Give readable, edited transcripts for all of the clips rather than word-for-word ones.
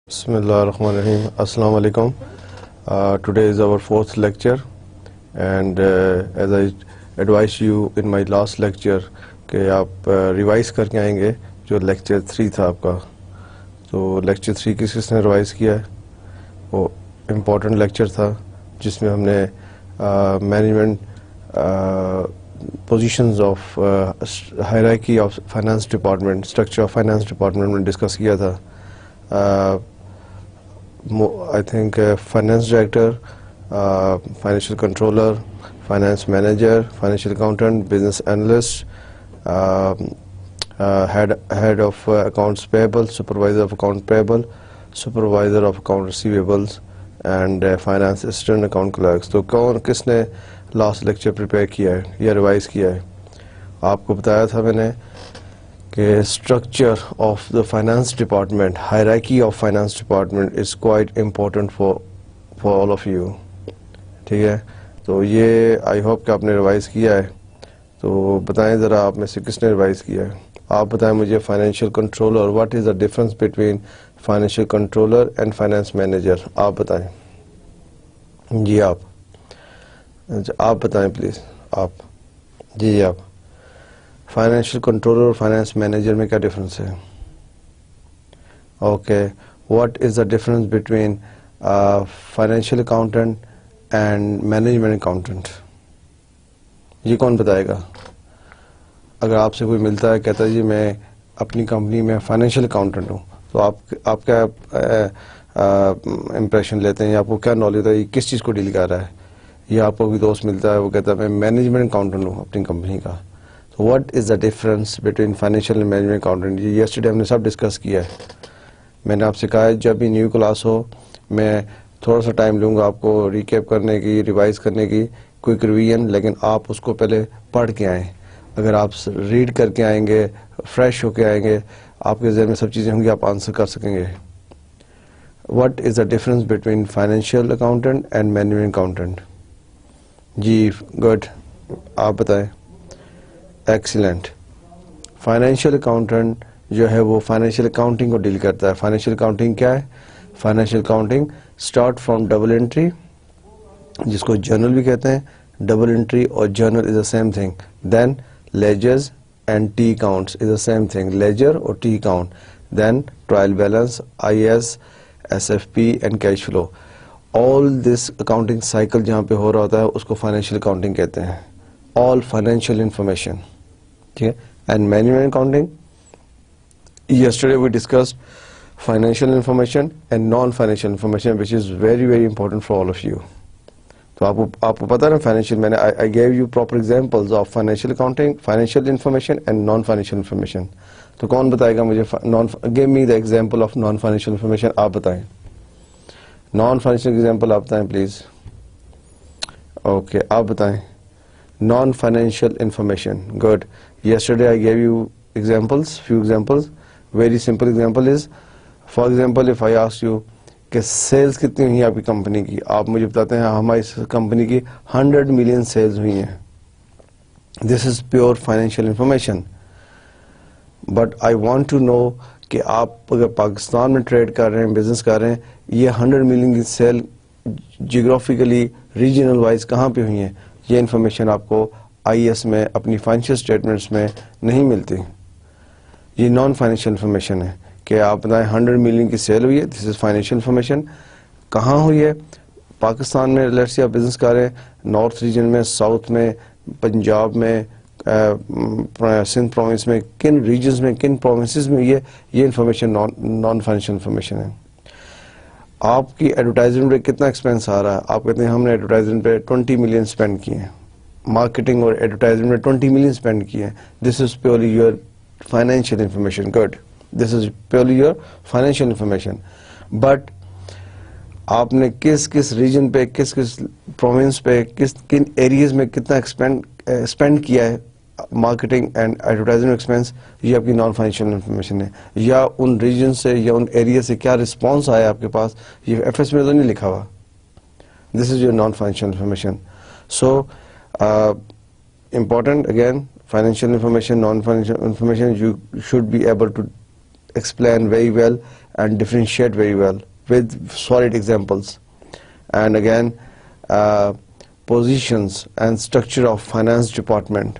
Bismillahirrahmanirrahim. Assalamu alaikum. Today is our fourth lecture, and as I advised you in my last lecture کہ آپ revise کر کے آئیں گے جو لیکچر 3 تھا آپ کا. تو لیکچر 3 کس نے ریوائز کیا ہے؟ وہ امپورٹنٹ لیکچر تھا جس میں ہم نے management positions of hierarchy of finance department, structure of finance department میں ڈسکس کیا تھا. I think finance director, financial controller, finance manager, financial accountant, business analyst, head of accounts payable, supervisor of account payable, supervisor of account receivables, and finance assistant, account clerks. تو کون کس نے last lecture prepare کیا ہے یا revise کیا ہے؟ آپ کو بتایا تھا میں نے کہ structure of the finance department, hierarchy of finance department is quite important for all of you. ٹھیک ہے، تو یہ آئی ہوپ کہ آپ نے ریوائز کیا ہے. تو بتائیں ذرا آپ میں سے کس نے ریوائز کیا ہے؟ آپ بتائیں مجھے financial controller, what is the difference between financial controller and finance manager? آپ بتائیں. جی آپ بتائیں پلیز. آپ جی آپ فائنینشیل کنٹرولر اور فائنانس مینیجر میں کیا ڈفرنس ہے؟ Okay, what is the difference between financial accountant and management accountant? یہ کون بتائے گا؟ اگر آپ سے کوئی ملتا ہے کہتا ہے جی میں اپنی کمپنی میں فائنینشیل اکاؤنٹنٹ ہوں، تو آپ کیا امپریشن لیتے ہیں یا آپ کو کیا نالج ہوتا ہے یہ کس چیز کو ڈیل کر رہا ہے؟ یا آپ کو کوئی دوست ملتا ہے وہ کہتا ہے میں مینجمنٹ اکاؤنٹنٹ ہوں اپنی کمپنی کا. So what is the difference between financial and management accountant؟ یہ yesterday ہم نے سب ڈسکس کیا ہے. میں نے آپ سے کہا ہے جب بھی نیو کلاس ہو میں تھوڑا سا ٹائم لوں گا آپ کو ریکیپ کرنے کی، ریوائز کرنے کی، کوئک ریویژن، لیکن آپ اس کو پہلے پڑھ کے آئیں. اگر آپ ریڈ کر کے آئیں گے، فریش ہو کے آئیں گے، آپ کے ذہن میں سب چیزیں ہوں گی، آپ آنسر کر سکیں گے. What is the difference between financial accountant and management accountant؟ جی گڈ، آپ بتائیں. ایکسیلنٹ. فائنینشیل اکاؤنٹنٹ جو ہے وہ فائنینشیل اکاؤنٹنگ کو ڈیل کرتا ہے. فائنینشیل اکاؤنٹنگ کیا ہے؟ Financial accounting start from double entry, جس کو جرنل بھی کہتے ہیں. ڈبل انٹری اور journal is the same thing. Then ledgers and T accounts is the same thing. Ledger اور T account. Then trial balance, I S, S F P and cash flow. All this accounting cycle جہاں پہ ہو رہا ہوتا ہے اس کو financial accounting کہتے ہیں. آل financial information. ٹھیک ہے. And management accounting, yesterday we discussed financial information and non-financial information which is very very important for all of you. تو آپ کو پتا نا فائنینشیل، میں نے I gave you proper examples of financial accounting, financial information and non-financial information. تو کون بتائے گا مجھے give me the example of non-financial information؟ آپ بتائیں. non-financial example آپ بتائیں پلیز. اوکے آپ بتائیں. Non-financial information. Good. Yesterday I gave you examples, few examples. Very simple example is, for example, if I ask you کہ sales کتنی ہوئی ہیں آپ کی کمپنی کی، آپ مجھے بتاتے ہیں ہماری کمپنی کی 100 ملین سیلز ہوئی ہیں. This is pure financial information. But I want to know کہ آپ اگر پاکستان میں ٹریڈ کر رہے ہیں، بزنس کر رہے ہیں، یہ 100 ملین کی سیل جیوگرافیکلی ریجنل وائز کہاں پہ ہوئی ہیں؟ یہ انفارمیشن آپ کو آئی ایس میں اپنی فائنینشیل اسٹیٹمنٹس میں نہیں ملتی. یہ نان فائنینشیل انفارمیشن ہے کہ آپ بتائیں 100 ملین کی سیل ہوئی ہے. دس از فائنینشیل انفارمیشن. کہاں ہوئی ہے؟ پاکستان میں. لیٹس سی آپ بزنس کر رہے ہیں نارتھ ریجن میں، ساؤتھ میں، پنجاب میں، سندھ پروونس میں، کن ریجنز میں، کن پروونسز میں یہ انفارمیشن نان فائنینشیل انفارمیشن ہے. آپ کی ایڈورٹائزمنٹ پہ کتنا ایکسپینس آ رہا ہے؟ آپ کہتے ہیں ہم نے ایڈورٹائزمنٹ پہ 20 ملین اسپینڈ کیے ہیں. مارکیٹنگ اور ایڈورٹائزمنٹ پہ 20 ملین اسپینڈ کیے ہیں. This is purely your financial information. Good. This is purely your financial information. But آپ نے کس ریجن پہ، کس پروونس پہ، کن ایریاز میں کتنا اسپینڈ کیا ہے مارکیٹنگ اینڈ ایڈورٹائزنگ ایکسپینس، یہ آپ کی نان فائنینشیل انفارمیشن ہے. یا ان ریجن سے یا ان ایریا سے کیا رسپانس آیا آپ کے پاس، یہ ایف ایس میں تو نہیں لکھا ہوا. This is your non financial information. So important again, financial information, non-financial information, you should be able to explain very well and differentiate very well with solid examples. And again, positions and structure of finance department.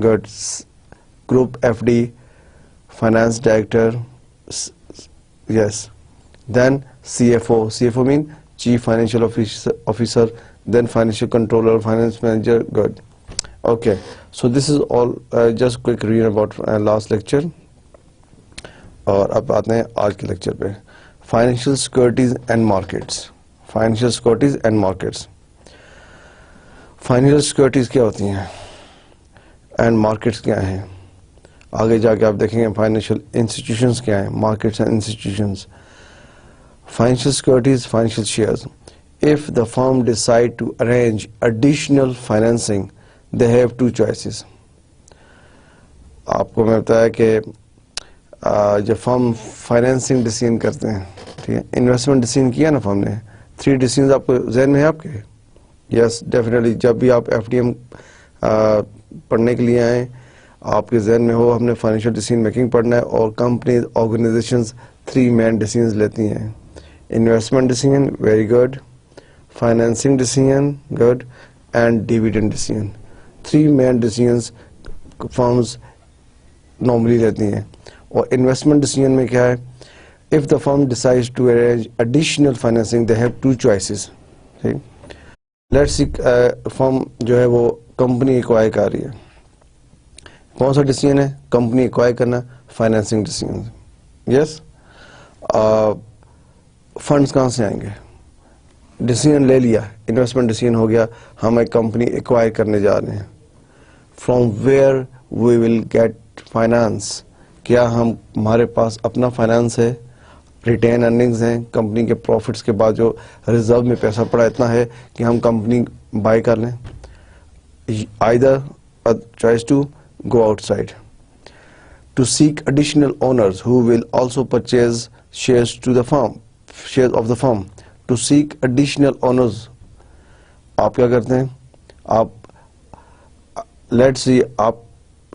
Good. Group FD, finance director, yes. Then CFO. CFO mean Chief Financial Officer, then Financial Controller, Finance Manager. Good. Okay. So this is all just quick review about last lecture. اور اب آتے ہیں آج کے lecture پہ. Financial securities and markets. Financial securities and markets. Financial securities کیا ہوتی ہیں اینڈ مارکیٹس کیا ہیں؟ آگے جا کے آپ دیکھیں گے فائنینشیل انسٹیٹیوشنس کیا ہیں, markets and institutions. Financial securities, financial shares. If the firm decide to arrange additional financing, they have two choices. آپ کو میں بتایا کہ جب فرم فائنینسنگ ڈیسیژن کرتے ہیں, ٹھیک ہے, انویسٹمنٹ ڈیسیژن کیا نا فرم نے, 3 ڈیسیژنز آپ کو ذہن میں ہے آپ کے؟ Yes definitely. جب بھی آپ ایف ڈی ایم پڑھنے کے لیے آئیں, آپ کے ذہن میں ہو ہم نے فائنینشیل ڈیسیژن میکنگ پڑھنا ہے, اور کمپنیز آرگنائزیشنز 3 مین ڈیسیژنز لیتی ہیں. Investment decision, very good. Financing decision, good. And dividend decision. 3 main decisions firms normally لیتی ہیں. اور انویسٹمنٹ ڈیسیژن میں کیا ہے؟ If the firm decides to arrange additional financing, they have 2 choices. ٹھیک, let's see firm جو ہے وہ کمپنی ایکوائر کر رہی ہے. کون سا ڈیسیژن ہے؟ کمپنی ایکوائر کرنا, فائنینسنگ ڈیسیژن. یس. فنڈس کہاں سے آئیں گے؟ ڈیسیژن لے لیا, انویسٹمنٹ ڈیسیژن ہو گیا, ہم ایک کمپنی ایکوائر کرنے جا رہے ہیں. From where we will get finance. کیا ہمارے پاس اپنا فائنانس ہے؟ ریٹین ارننگز ہیں, کمپنی کے پروفٹس کے بعد جو ریزرو میں پیسہ پڑا اتنا ہے کہ ہم کمپنی بائی کر لیں. either choice 2, go outside to seek additional owners who will also purchase shares to the firm, shares of the firm. To seek additional owners, آپ کیا کرتے ہیں؟ آپ لیٹس سی آپ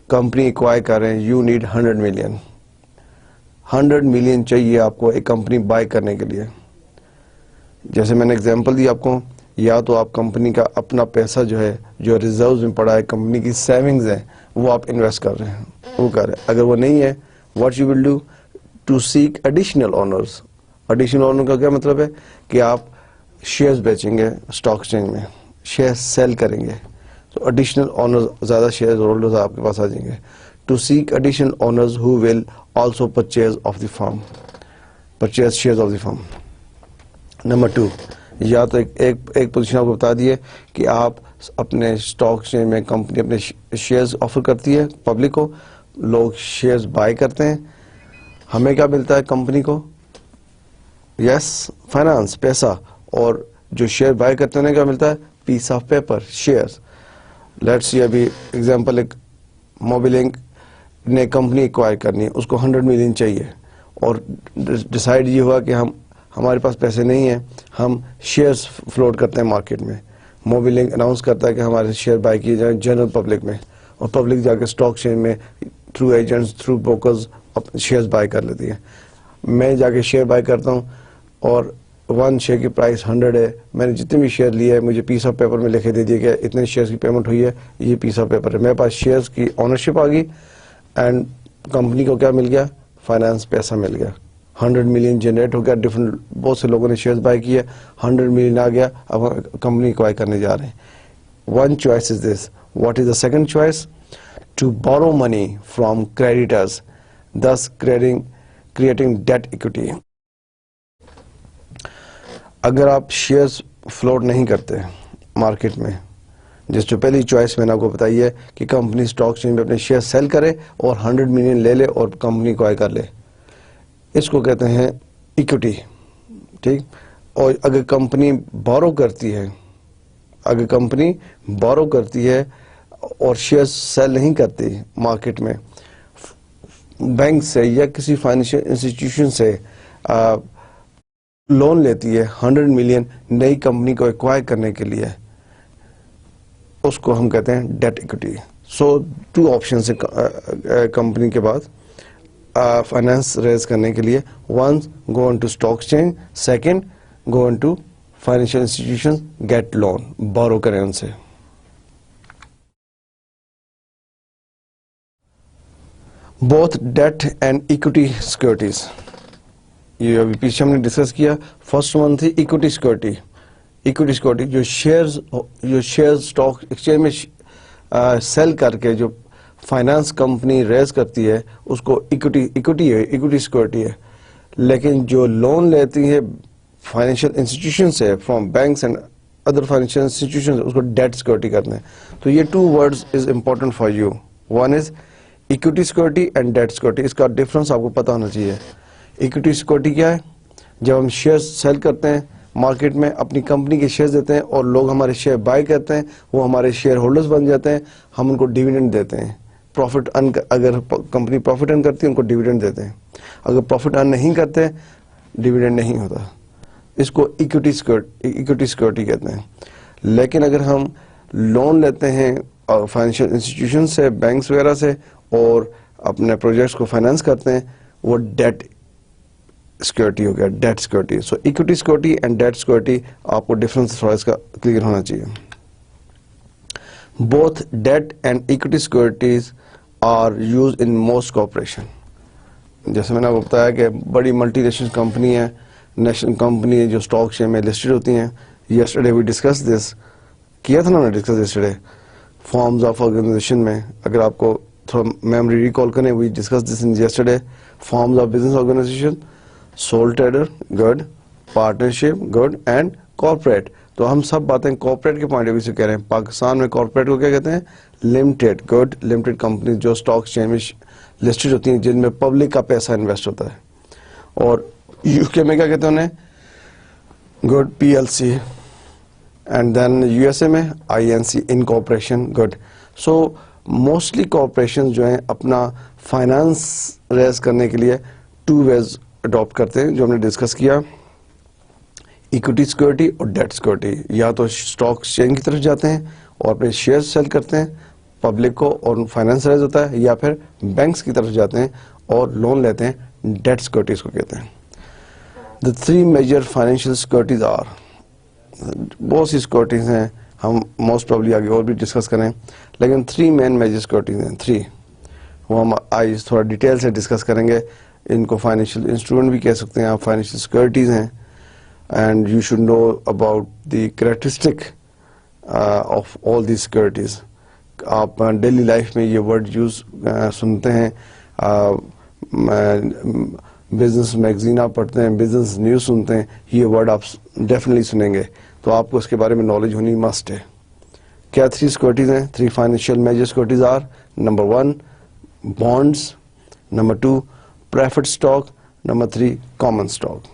کمپنی ایکوائر کر رہے ہیں, یو نیڈ 100 ملین. 100 ملین چاہیے آپ کو ایک کمپنی بائی کرنے کے لیے. جیسے میں نے اگزامپل دی آپ کو, یا تو آپ کمپنی کا اپنا پیسہ جو ہے, جو ریزروز میں پڑا ہے, کمپنی کی سیونگز ہیں, وہ آپ انویسٹ کر رہے ہیں, وہ کر رہے ہیں. اگر وہ نہیں ہے, what you will do to seek additional owners. Additional owner کا کیا مطلب ہے کہ آپ شیئرز بیچیں گے اسٹاک ایکسچینج میں, شیئر سیل کریں گے, تو ایڈیشنل اونرز, زیادہ شیئر ہولڈرز آپ کے پاس آ جائیں گے. To seek additional owners who will also purchase of the firm, purchase shares of the firm. Number 2, یا تو ایک پوزیشن آپ کو بتا دیے کہ آپ اپنے اسٹاک ایکسچینج میں کمپنی اپنے شیئرز آفر کرتی ہے پبلک کو, لوگ شیئرز بائی کرتے ہیں, ہمیں کیا ملتا ہے کمپنی کو؟ یس, فائنانس, پیسہ. اور جو شیئر بائی کرتے ہیں کیا ملتا ہے؟ Piece of paper, shares. Let's see ابھی ایگزامپل, ایک موبیلنک نے کمپنی ایکوائر کرنی ہے, اس کو 100 ملین چاہیے, اور ڈیسائیڈ یہ ہوا کہ ہمارے پاس پیسے نہیں ہیں, ہم شیئرز فلوٹ کرتے ہیں مارکیٹ میں. موبیلنک اناؤنس کرتا ہے کہ ہمارے شیئر بائی کیے جائیں جنرل پبلک میں, اور پبلک جا کے اسٹاک ایکسچینج میں through agents, through brokers shares buy کر لیتی ہے. میں جا کے شیئر بائی کرتا ہوں, اور 1 شیئر کی پرائس 100 ہے, میں نے جتنے بھی شیئر لیے ہیں مجھے پیس آف پیپر میں لکھے دے دیے کہ اتنے شیئرز کی پیمنٹ ہوئی ہے, یہ پیس آف پیپر ہے. میرے پاس شیئرز کی اونرشپ آ گئی, اینڈ کمپنی کو کیا مل گیا؟ فائنانس, پیسہ مل گیا. 100 ملین جنریٹ ہو گیا, ڈفرنٹ بہت سے لوگوں نے شیئرز بائی کیے, 100 ملین آ گیا, اب کمپنی ایکوائر کرنے جا رہے ہیں. One choice is this. What is the second choice? To borrow money from creditors, thus creating debt equity. اگر آپ شیئرز فلوٹ نہیں کرتے مارکیٹ میں, جس جو پہلی چوائس میں نے آپ کو بتائی ہے کہ کمپنی اسٹاک ایکسچینج میں اپنے شیئر سیل کرے اور 100 ملین لے لے اور کمپنی ایکوائر کر لے, اس کو کہتے ہیں ایکوٹی. ٹھیک. اور اگر کمپنی بورو کرتی ہے, اگر کمپنی بورو کرتی ہے اور شیئر سیل نہیں کرتی مارکیٹ میں, بینک سے یا کسی فائنینشیل انسٹیٹیوشن سے لون لیتی ہے 100 ملین نئی کمپنی کو ایکوائر کرنے کے لیے, اس کو ہم کہتے ہیں debt equity. So two options company کے بعد فائنانس ریز کرنے کے لیے. One go in to stock exchange, second go in to financial institution, get loan, borrow کریں ان سے. Both debt and equity securities, یہ ابھی پیچھے ہم نے ڈسکس کیا. فرسٹ ون تھی ایکوٹی سیکورٹی. ایکوٹی سیکورٹی جو شیئرز اسٹاک ایکسچینج میں سیل کر کے جو فائنانس کمپنی ریز کرتی ہے اس کو ایکوٹی سیکورٹی ہے. لیکن جو لون لیتی ہے فائنینشیل انسٹیٹیوشن سے, from banks and other financial institution, اس کو ڈیٹ سیکورٹی کرتے ہیں. تو یہ two words is important for you. One is equity security and debt security. اس کا ڈفرنس آپ کو پتا ہونا چاہیے. ایکوٹی سیکورٹی کیا ہے؟ جب ہم شیئر سیل کرتے ہیں مارکیٹ میں, اپنی کمپنی کے شیئر دیتے ہیں اور لوگ ہمارے شیئر بائی کرتے ہیں, وہ ہمارے شیئر ہولڈرز بن جاتے ہیں, ہم ان کو ڈیویڈنڈ دیتے ہیں. پروفٹ اگر کمپنی پروفٹ ارن کرتی ہے ان کو ڈیویڈنڈ دیتے ہیں. اگر پروفٹ ارن نہیں کرتے ڈیویڈنڈ نہیں ہوتا. اس کو ایکوٹی سیکورٹی کہتے ہیں. لیکن اگر ہم لون لیتے ہیں فائنینشیل انسٹیٹیوشن سے, بینکس وغیرہ سے, اور اپنے پروجیکٹس کو فائنانس کرتے ہیں, وہ ڈیٹ سیکورٹی ہو گیا, debt security. So equity security and debt security, آپ کو ڈفرنس تھوڑا اس کا کلیئر ہونا چاہیے. Both debt and equity securities are use in most corporation. جیسے میں نے آپ کو بتایا کہ بڑی ملٹی نیشنل کمپنی ہے, نیشنل کمپنی ہے جو اسٹاک شیئر میں لسٹڈ ہوتی ہیں. یسٹرڈے وی ڈسکس دس, کیا تھا نا ہم نے discuss yesterday forms of organisation میں. اگر آپ کو تھوڑا میموری ریکال کریں, we discuss this in yesterday. Forms of business organisation, sole trader good, partnership good, and corporate. تو ہم سب باتیں کارپوریٹ کے پوائنٹ آف ویو سے کہہ رہے ہیں. پاکستان میں کارپوریٹ کو کیا کہتے ہیں؟ لمیٹڈ گڈ, لمیٹڈ کمپنی جو اسٹاک ایکسچینج میں لسٹڈ ہوتی ہیں, جن میں پبلک کا پیسہ انویسٹ ہوتا ہے. اور یو کے میں کیا کہتے ہیں انہیں؟ Good P L C. And then U S A میں I N C incorporation good. So mostly corporation جو ہیں اپنا فائنانس ریز کرنے کے لیے ٹو ویز اڈاپٹ کرتے ہیں, جو ہم نے ڈسکس کیا, ایکوٹی سیکورٹی اور ڈیٹ سیکورٹی. یا تو اسٹاک ایکسچینج کی طرف جاتے ہیں اور اپنے شیئر سیل کرتے ہیں پبلک کو اور فائنانس ریز ہوتا ہے, یا پھر بینکس کی طرف جاتے ہیں اور لون لیتے ہیں, ڈیٹ سیکورٹیز کو کہتے ہیں. The three major financial securities are, بہت سی سیکورٹیز ہیں, ہم موسٹ پرابلی آگے اور بھی ڈسکس کریں, لیکن تھری مین میجر سیکورٹیز ہیں, تھری. وہ ہم آج تھوڑا ڈیٹیل سے ڈسکس کریں گے. ان کو فائنینشیل انسٹرومنٹ بھی کہہ سکتے ہیں آپ, فائنینشیل سیکورٹیز ہیں. And you should know about the characteristic of all the securities. آپ ڈیلی لائف میں یہ ورڈ یوز سنتے ہیں, بزنس میگزین آپ پڑھتے ہیں, بزنس نیوز سنتے ہیں, یہ ورڈ آپ ڈیفینیٹلی سنیں گے. تو آپ کو اس کے بارے میں نالج ہونی مسٹ ہے. کیا تھری سیکورٹیز ہیں؟ Three financial major securities are: number 1 bonds, number 2 preferred stock, number 3 common stock.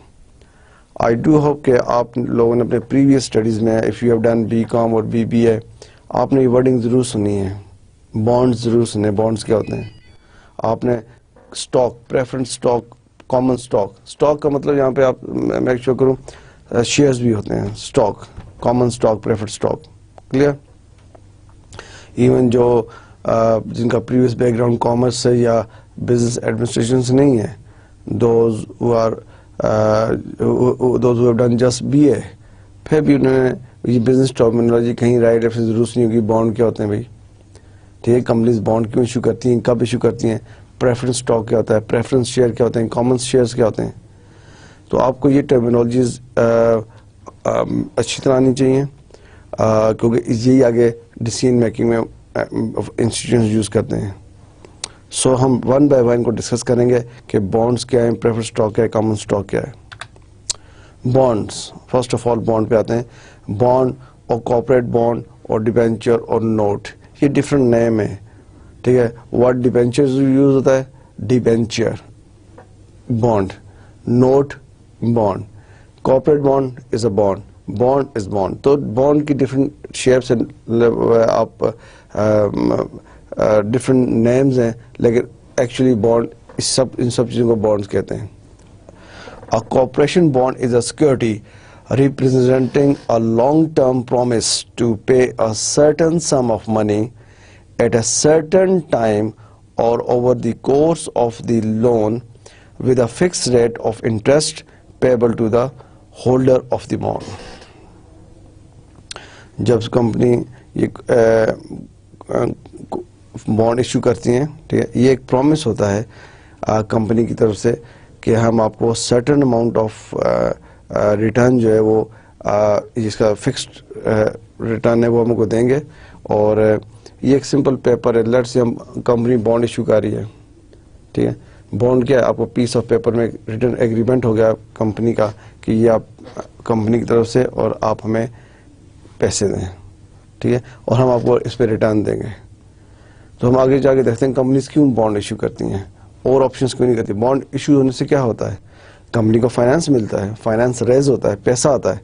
I do hope کہ آپ لوگوں نے اپنے پریویس اسٹڈیز میں, if you have done B com اور بی بی اے, آپ نے یہ ورڈنگ ضرور سنی ہے. بانڈس ضرور سنے. بانڈس کیا ہوتے ہیں؟ آپ نے stock, preference stock, common stock. Stock کا مطلب یہاں پہ آپ میک شور کروں شیئرز بھی ہوتے ہیں. Stock, common stock, preferred stock. Clear? Even جو جن کا پریویس بیک گراؤنڈ کامرس سے یا بزنس ایڈمنسٹریشن سے نہیں ہے, those who have done just BA, پھر بھی انہوں نے یہ بزنس ٹرمینالوجی کہیں رائٹ ریفرنس ضرور نہیں ہوگی. بانڈ کیا ہوتے ہیں بھائی؟ ٹھیک ہے, کمپنیز بانڈ کیوں ایشو کرتی ہیں, کب ایشو کرتی ہیں؟ پریفرنس اسٹاک کیا ہوتا ہے, پریفرنس شیئر کیا ہوتے ہیں, کامن شیئرز کیا ہوتے ہیں. تو آپ کو یہ ٹرمینالوجیز اچھی طرح آنی چاہیے, کیونکہ یہی آگے ڈیسیژن میکنگ میں انسٹیٹیوشنز یوز کرتے ہیں. سو ہم ون بائی ون کو ڈسکس کریں گے کہ بانڈس کیا ہیں, پریفرنس اسٹاک کیا ہے, کامن اسٹاک کیا ہے. Bonds, first of all bond پہ آتے ہیں. بانڈ اور کارپوریٹ بانڈ اور ڈیبینچر اور نوٹ, یہ ڈفرینٹ نیم ہے. ٹھیک ہے, ورڈ ڈیبینچر یوز ہوتا ہے, debenture bond, note bond, corporate bond is a bond, bond is bond. تو بانڈ کی ڈفرینٹ شیپس آپ ڈفرینٹ نیمز ہیں, لیکن ایکچولی بانڈ ان سب چیزوں کو بانڈز کہتے ہیں. A corporation bond is a security representing a long-term promise to pay a certain sum of money at a certain time or over the course of the loan with a fixed rate of interest payable to the holder of the bond. جب company یہ bond issue کرتی ہیں، ٹھیک ہے، یہ ایک promise ہوتا ہے کمپنی کی طرف سے کہ ہم آپ کو سرٹن اماؤنٹ آف ریٹرن جو ہے وہ جس کا فکسڈ ریٹرن ہے وہ ہم کو دیں گے. اور یہ ایک سمپل پیپر ہے. لیٹ سے ہم کمپنی بانڈ ایشو کر رہی ہے، ٹھیک ہے. بانڈ کیا ہے؟ آپ کو پیس آف پیپر میں ریٹرن ایگریمنٹ ہو گیا کمپنی کا کہ یہ آپ کمپنی کی طرف سے اور آپ ہمیں پیسے دیں، ٹھیک ہے، اور ہم آپ کو اس پہ ریٹرن دیں گے. تو ہم آگے جا کے دیکھتے ہیں کمپنیز کیوں بانڈ ایشو کرتی ہیں اور آپشنس کیوں نہیں کرتی. بانڈ ایشو ہونے سے کیا ہوتا ہے؟ کمپنی کو فائنانس ملتا ہے، فائنانس ریز ہوتا ہے، پیسہ آتا ہے،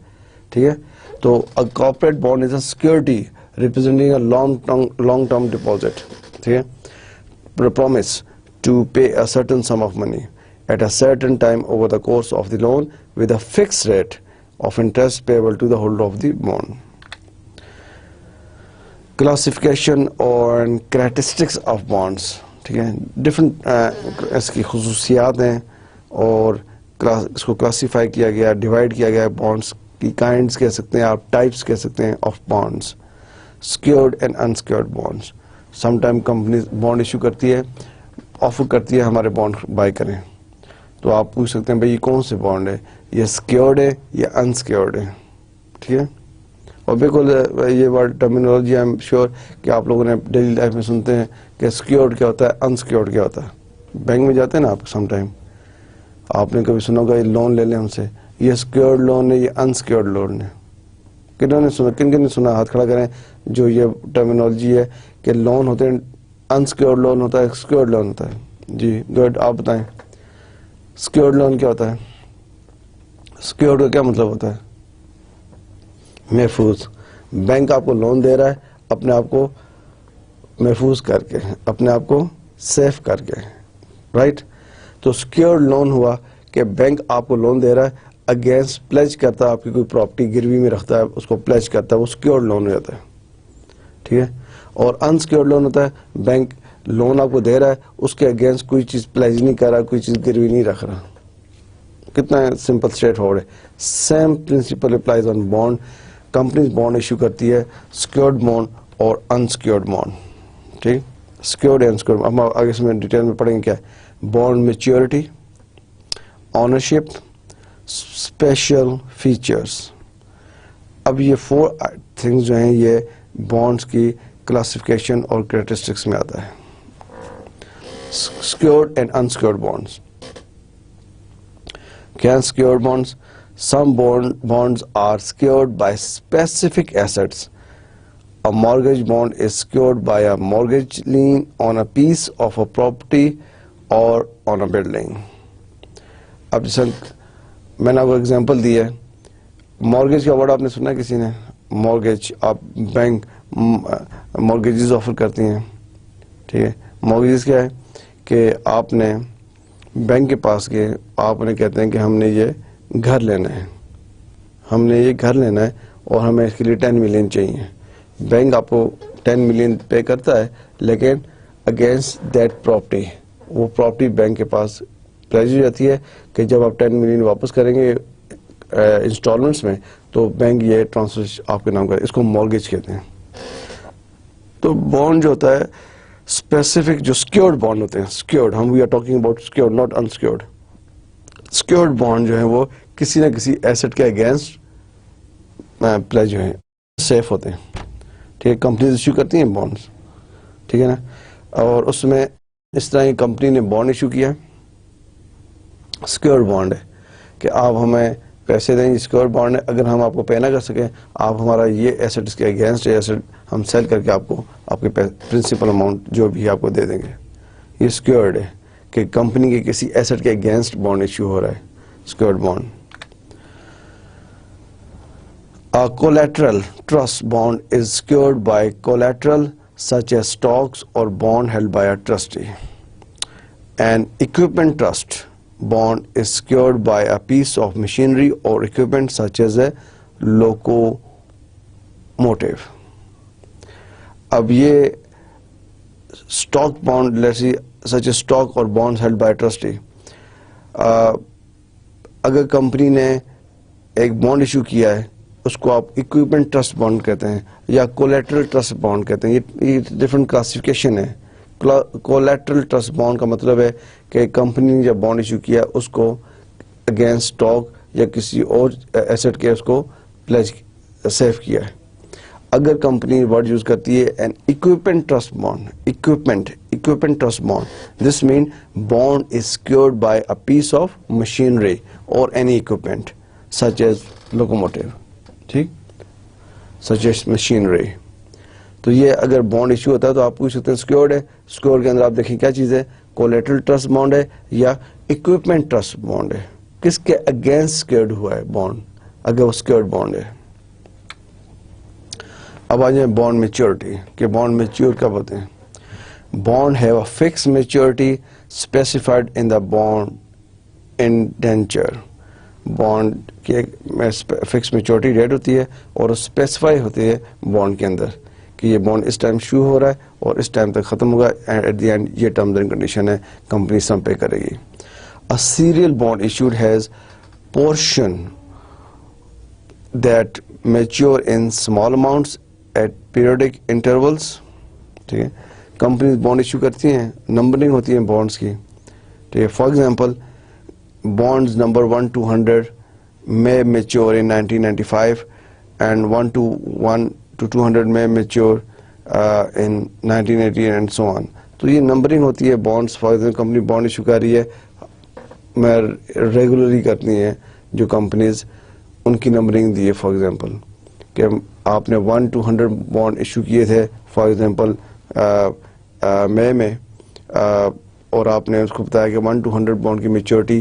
ٹھیک ہے. تو corporate bond is a security representing a long term deposit, ٹھیک ہے، promise to pay a certain sum of money at a certain time over the course of the loan with a fix rate of interest payable to the holder of the bond. Classification اور characteristics of bonds, ٹھیک ہے، different اس کی خصوصیات ہیں اور اس کو classify کیا گیا، ڈیوائڈ کیا گیا. بانڈس کی کائنڈس کہہ سکتے ہیں آپ، ٹائپس کہہ سکتے ہیں of bonds. Secured and unsecured bonds. Some time company bond issue کرتی ہے، آفر کرتی ہے ہمارے بانڈ بائی کریں، تو آپ پوچھ سکتے ہیں بھائی یہ کون سے بانڈ ہے، یہ سیکیورڈ ہے یا انسیکیورڈ ہے، ٹھیک ہے. اور بالکل یہ word terminology I am sure کہ آپ لوگوں نے ڈیلی لائف میں سنتے ہیں کہ سیکیورڈ کیا ہوتا ہے، انسیکیورڈ کیا ہوتا ہے. بینک میں جاتے ہیں نا آپ سم ٹائم، آپ نے کبھی سنا ہوگا یہ لون لے لیں ہم سے، یہ سیکیورڈ لون ہے، یہ انسیکیورڈ لون ہے. کنہوں نے سنا؟ کن نے سنا؟ ہاتھ کھڑا کریں جو یہ ٹرمینالوجی ہے کہ لون ہوتے ہیں، انسیکیورڈ لون ہوتا ہے، سیکیورڈ لون ہوتا ہے. جی گڈ، آپ بتائیں سیکیورڈ لون کیا ہوتا ہے؟ سیکیورڈ کا کیا مطلب ہوتا ہے؟ محفوظ. بینک آپ کو لون دے رہا ہے اپنے آپ کو محفوظ کر کے، اپنے آپ کو سیف کر کے، رائٹ. تو سیکیورڈ لون ہوا کہ بینک آپ کو لون دے رہا ہے اگینسٹ پلیج کرتا ہے، آپ کی کوئی پراپرٹی گروی میں رکھتا ہے، اس کو پلیج کرتا ہے، وہ سیکیورڈ لون ہو جاتا ہے، ٹھیک ہے. اور انسیکیورڈ لون ہوتا ہے بینک لون آپ کو دے رہا ہے، اس کے اگینسٹ کوئی چیز پلیج نہیں کر رہا، کوئی چیز گروی نہیں رکھ رہا. کتنا سمپل اسٹریٹ فارورڈ ہے. سیم پرنسپل اپلائز آن بانڈ. کمپنیز بانڈ ایشو کرتی ہے، سیکیورڈ بانڈ اور انسیکیورڈ بانڈ، ٹھیک. سیکیورڈ اینڈ انسیکیورڈ ہم آگے اس میں ڈیٹیل میں پڑھیں گے. کیا ہے bond? Maturity, ownership, special features. اب یہ 4 تھنگز جو ہیں یہ بانڈس کی کلاسیفیکیشن اور کریکٹرسٹکس میں آتا ہے. Secured and unsecured bonds. کیا secured bonds? Some bonds are secured by specific assets. A mortgage bond is secured by a mortgage lien on a piece of a property or on a building. اب جیسے میں نے آپ کو example دی ہے، mortgage کا word آپ نے سنا ہے کسی نے؟ مارگیج، آپ بینک مارگیجز آفر کرتی ہیں، ٹھیک ہے. مارگیجز کیا ہے کہ آپ نے بینک کے پاس گئے، آپ انہیں کہتے ہیں کہ ہم نے یہ گھر لینا ہے، ہم نے یہ گھر لینا ہے اور ہمیں اس کے لیے 10 ملین چاہیے. بینک آپ کو 10 ملین پے کرتا ہے، لیکن اگینسٹ دیٹ پراپرٹی، وہ پراپرٹی بینک کے پاس پلیج ہو جاتی ہے کہ جب آپ 10 ملین واپس کریں گے انسٹالمنٹس میں تو بینک یہ ٹرانسفر آپ کے نام کرے. اس کو مارگیج کہتے ہیں. تو بانڈ جو ہوتا ہے اسپیسیفک، جو سیکیورڈ بانڈ ہوتے ہیں، سیکیورڈ، ہم we are talking about secured not unsecured. Secured bond جو ہیں وہ کسی نہ کسی ایسٹ کے اگینسٹ پلیج ہیں، سیف ہوتے ہیں، ٹھیک ہے. کمپنیز ایشو کرتی ہیں بانڈس، ٹھیک ہے نا. اور اس میں اس طرح کی کمپنی نے بانڈ ایشو کیا، سیکیورڈ بانڈ ہے کہ آپ ہمیں پیسے دیں گے، سیکیورڈ بانڈ ہے. اگر ہم آپ کو پے نہ کر سکیں، آپ ہمارا یہ ایسٹ اس کے اگینسٹ ایسٹ ہم سیل کر کے آپ کو آپ کے پرنسپل اماؤنٹ جو بھی آپ کو دے دیں گے. یہ سیکیورڈ ہے کہ کمپنی کے کسی ایسٹ کے اگینسٹ بانڈ ایشو ہو رہا ہے، secured bond. A collateral trust bond is secured by collateral such as stocks or bond held by a trustee. An equipment trust bond is secured by a piece of machinery or equipment such as a locomotive. اب یہ stock bond, let's see, such as stock or bonds held by a trustee. اگر company نے ایک bond issue کیا ہے اس کو آپ equipment trust bond کہتے ہیں یا کولیٹرل ٹرسٹ بانڈ کہتے ہیں. یہ ڈفرینٹ کلاسیفیکیشن ہے. کولیٹرل ٹرسٹ بانڈ کا مطلب ہے کہ کمپنی نے جب بانڈ ایشو کیا اس کو اگینسٹ اسٹاک یا کسی اور ایسٹ کے اس کو پلیج سیو کیا ہے. اگر کمپنی ورڈ یوز کرتی ہے an equipment trust bond, equipment trust bond, this mean bond is secured by a piece of machinery or any equipment such as locomotive, ٹھیک, such as machinery. تو یہ اگر bond issue ہوتا ہے تو آپ پوچھ سکتے ہیں سیکیورڈ ہے. سیکیورڈ کے اندر آپ دیکھیں کیا چیز ہے, کولیٹرل ٹرسٹ بانڈ ہے یا اکوپمنٹ ٹرسٹ بانڈ ہے. کس کے اگینسٹ سیکیورڈ ہوا ہے بانڈ, اگر وہ سیکیورڈ بانڈ ہے. اب آ جائیں بانڈ میچورٹی, کہ بانڈ میچور کب ہوتے ہیں. Bond have a fixed maturity specified in the bond indenture. Bond کی فکس میچورٹی ڈیٹ ہوتی ہے اور اسپیسیفائی ہوتی ہے بانڈ کے اندر کہ یہ بانڈ اس ٹائم شروع ہو رہا ہے اور اس ٹائم تک ختم ہوگا, اینڈ ایٹ دی اینڈ یہ ٹرمز اینڈ کنڈیشن ہے, کمپنی سم پے کرے گی. A serial bond issued has portion that mature in small amounts at periodic intervals. ٹھیک ہے, کمپنیز بانڈ ایشو کرتی ہیں, نمبرنگ ہوتی ہیں بانڈس کی. ٹھیک ہے, for example bonds number 1 to 100 may mature in 1995 and 1 to 200 may mature in 1980 and so on. تو یہ نمبرنگ ہوتی ہے bonds. For example company bond issue کر رہی ہے, میں ریگولرلی کرتی ہیں جو کمپنیز, ان کی نمبرنگ دی ہے. فار ایگزامپل کہ آپ نے 1 to 100 بانڈ ایشو کیے تھے فار ایگزامپل مئی میں, اور آپ نے اس کو بتایا کہ 1 to 100 بانڈ کی میچورٹی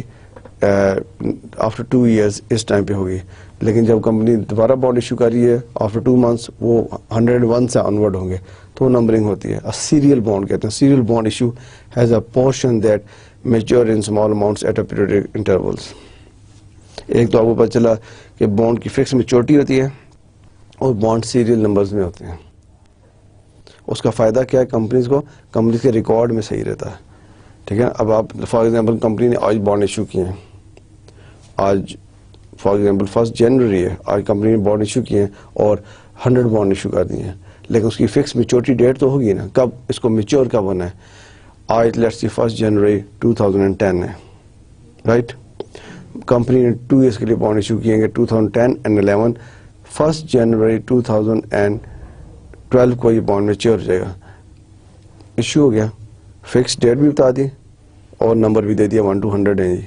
آفٹر 2 years اس ٹائم پہ ہوگی. لیکن جب کمپنی دوبارہ بانڈ ایشو کر رہی ہے آفٹر 2 months وہ 101 سے آنورڈ ہوں گے, تو نمبرنگ ہوتی ہے. سیریل بانڈ کہتے ہیں. Serial bond issue has a portion that mature in small amounts at a periodic intervals. ایک تو آپ کو پتہ چلا کہ بانڈ کی فکس میچورٹی ہوتی ہے اور بانڈ سیریل نمبرز میں ہوتے ہیں. اس کا فائدہ کیا ہے کمپنیز کو, کمپنیز کے ریکارڈ میں صحیح رہتا ہے. ٹھیک ہے, اب آپ فار ایگزامپل کمپنی نے آج بانڈ ایشو کیے ہیں, آج فار ایگزامپل 1 January ہے, آج کمپنی نے بانڈ ایشو کیے ہیں اور 100 بانڈ ایشو کر دیے ہیں, لیکن اس کی فکس میچورٹی ڈیٹ تو ہوگی نا, کب اس کو میچور کب ہونا ہے. آج لیٹس سی 1 January 2010 ہے, رائٹ. کمپنی نے 2 years کے لیے بانڈ ایشو کیے ہیں 2010 and 11. 1 January 2012 کو یہ بانڈ میچور ہو جائے گا. ایشو ہو گیا, فکس ڈیٹ بھی بتا دی اور نمبر بھی دے دیا 1 to 100 ہے جی.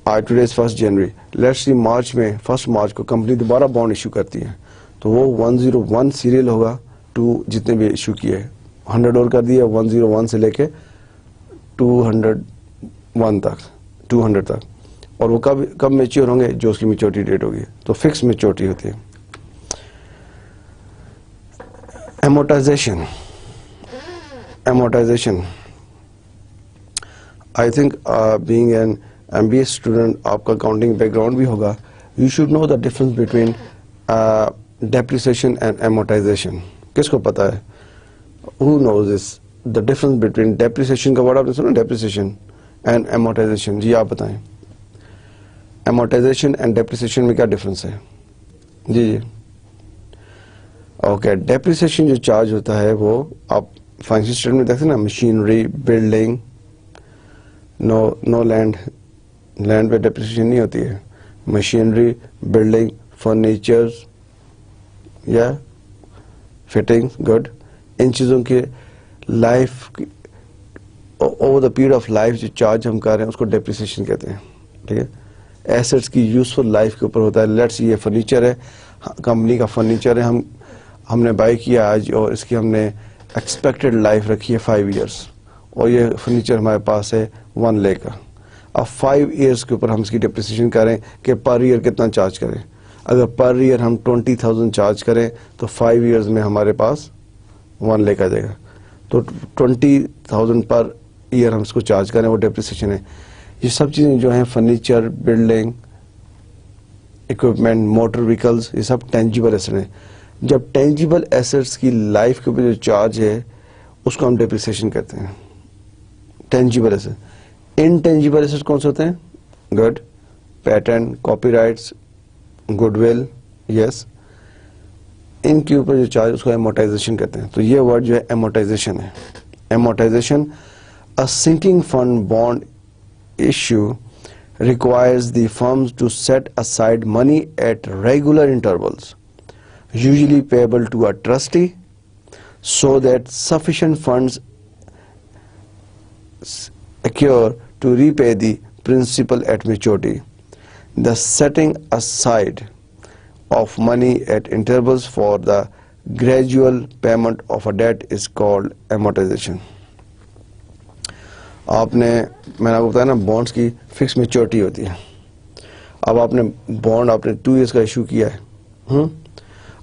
آج today 1 January, let's see March میں 1 March کو کمپنی دوبارہ بانڈ ایشو کرتی ہے تو وہ 101 سیریل ہوگا ٹو جتنے بھی ایشو کیے, 100 اور کر دیا 101 سے لے کے 201 تک, 200 تک. اور وہ کب میچور ہوں گے, جو اس کی میچورٹی ڈیٹ ہوگی. تو فکس میچورٹی ہوتی ہے. Amortization. I think being an MBA student, آپ کا accounting background بھی ہوگا. You should know the difference between depreciation and amortization. کس کو پتا ہے? Who knows this? The difference between depreciation کا word آپ نے سنا, depreciation and amortization. جی آپ بتائیں. Amortization and depreciation میں کیا ڈفرنس ہے؟ جی. اوکے, ڈیپریسیشن جو چارج ہوتا ہے وہ آپ فائنینشیل اسٹیٹمنٹ میں دیکھتے ہیں نا, مشینری, بلڈنگ, نو لینڈ پہ ڈیپریسیشن نہیں ہوتی ہے. مشینری, بلڈنگ, فرنیچر یا فٹنگ, گڈ, ان چیزوں کے life over the period of life جو چارج ہم کر رہے ہیں اس کو ڈیپریسیشن کہتے ہیں. ٹھیک ہے, ایسٹس کی یوزفل لائف کے اوپر ہوتا ہے. لیٹس یہ فرنیچر ہے, کمپنی کا فرنیچر ہے, ہم نے بائی کیا آج اور اس کی ہم نے ایکسپیکٹڈ لائف رکھی ہے 5 years, اور یہ فرنیچر ہمارے پاس ہے 1 lakh کا. اب 5 years کے اوپر ہم اس کی ڈپریسیشن کریں کہ پر ایئر کتنا چارج کریں. اگر پر ایئر ہم 20,000 چارج کریں تو 5 years میں ہمارے پاس 1 lakh آ جائے گا. تو 20,000 پر ایئر ہم اس کو چارج کریں, وہ ڈپریسیشن ہے. یہ سب چیزیں جو ہیں furniture, building, equipment, motor vehicles, یہ سب ٹینجیبل ایسٹ ہیں. جب ٹینجیبل ایسٹس کی لائف کے اوپر جو چارج ہے اس کو ہم ڈیپریسیشن کہتے ہیں. Tangible asset. انٹینجیبل ایسٹ کون سے ہوتے ہیں؟ Good, patent, copyright, goodwill. Yes, ان کے اوپر جو چارج اس کو ایمورٹائزیشن کہتے ہیں. تو یہ ورڈ جو ہے ایمورٹائزیشن ہے. Amortisation, a sinking fund bond issue requires the firms to set aside money at regular intervals, usually payable to a trustee, so that sufficient funds occur to repay the principal at maturity. The setting aside of money at intervals for the gradual payment of a debt is called amortization. میں نے آپ کو بتایا نا bonds کی fix maturity ہوتی ہے. اب آپ نے بانڈ آپ نے 2 ایئرس کا ایشو کیا ہے،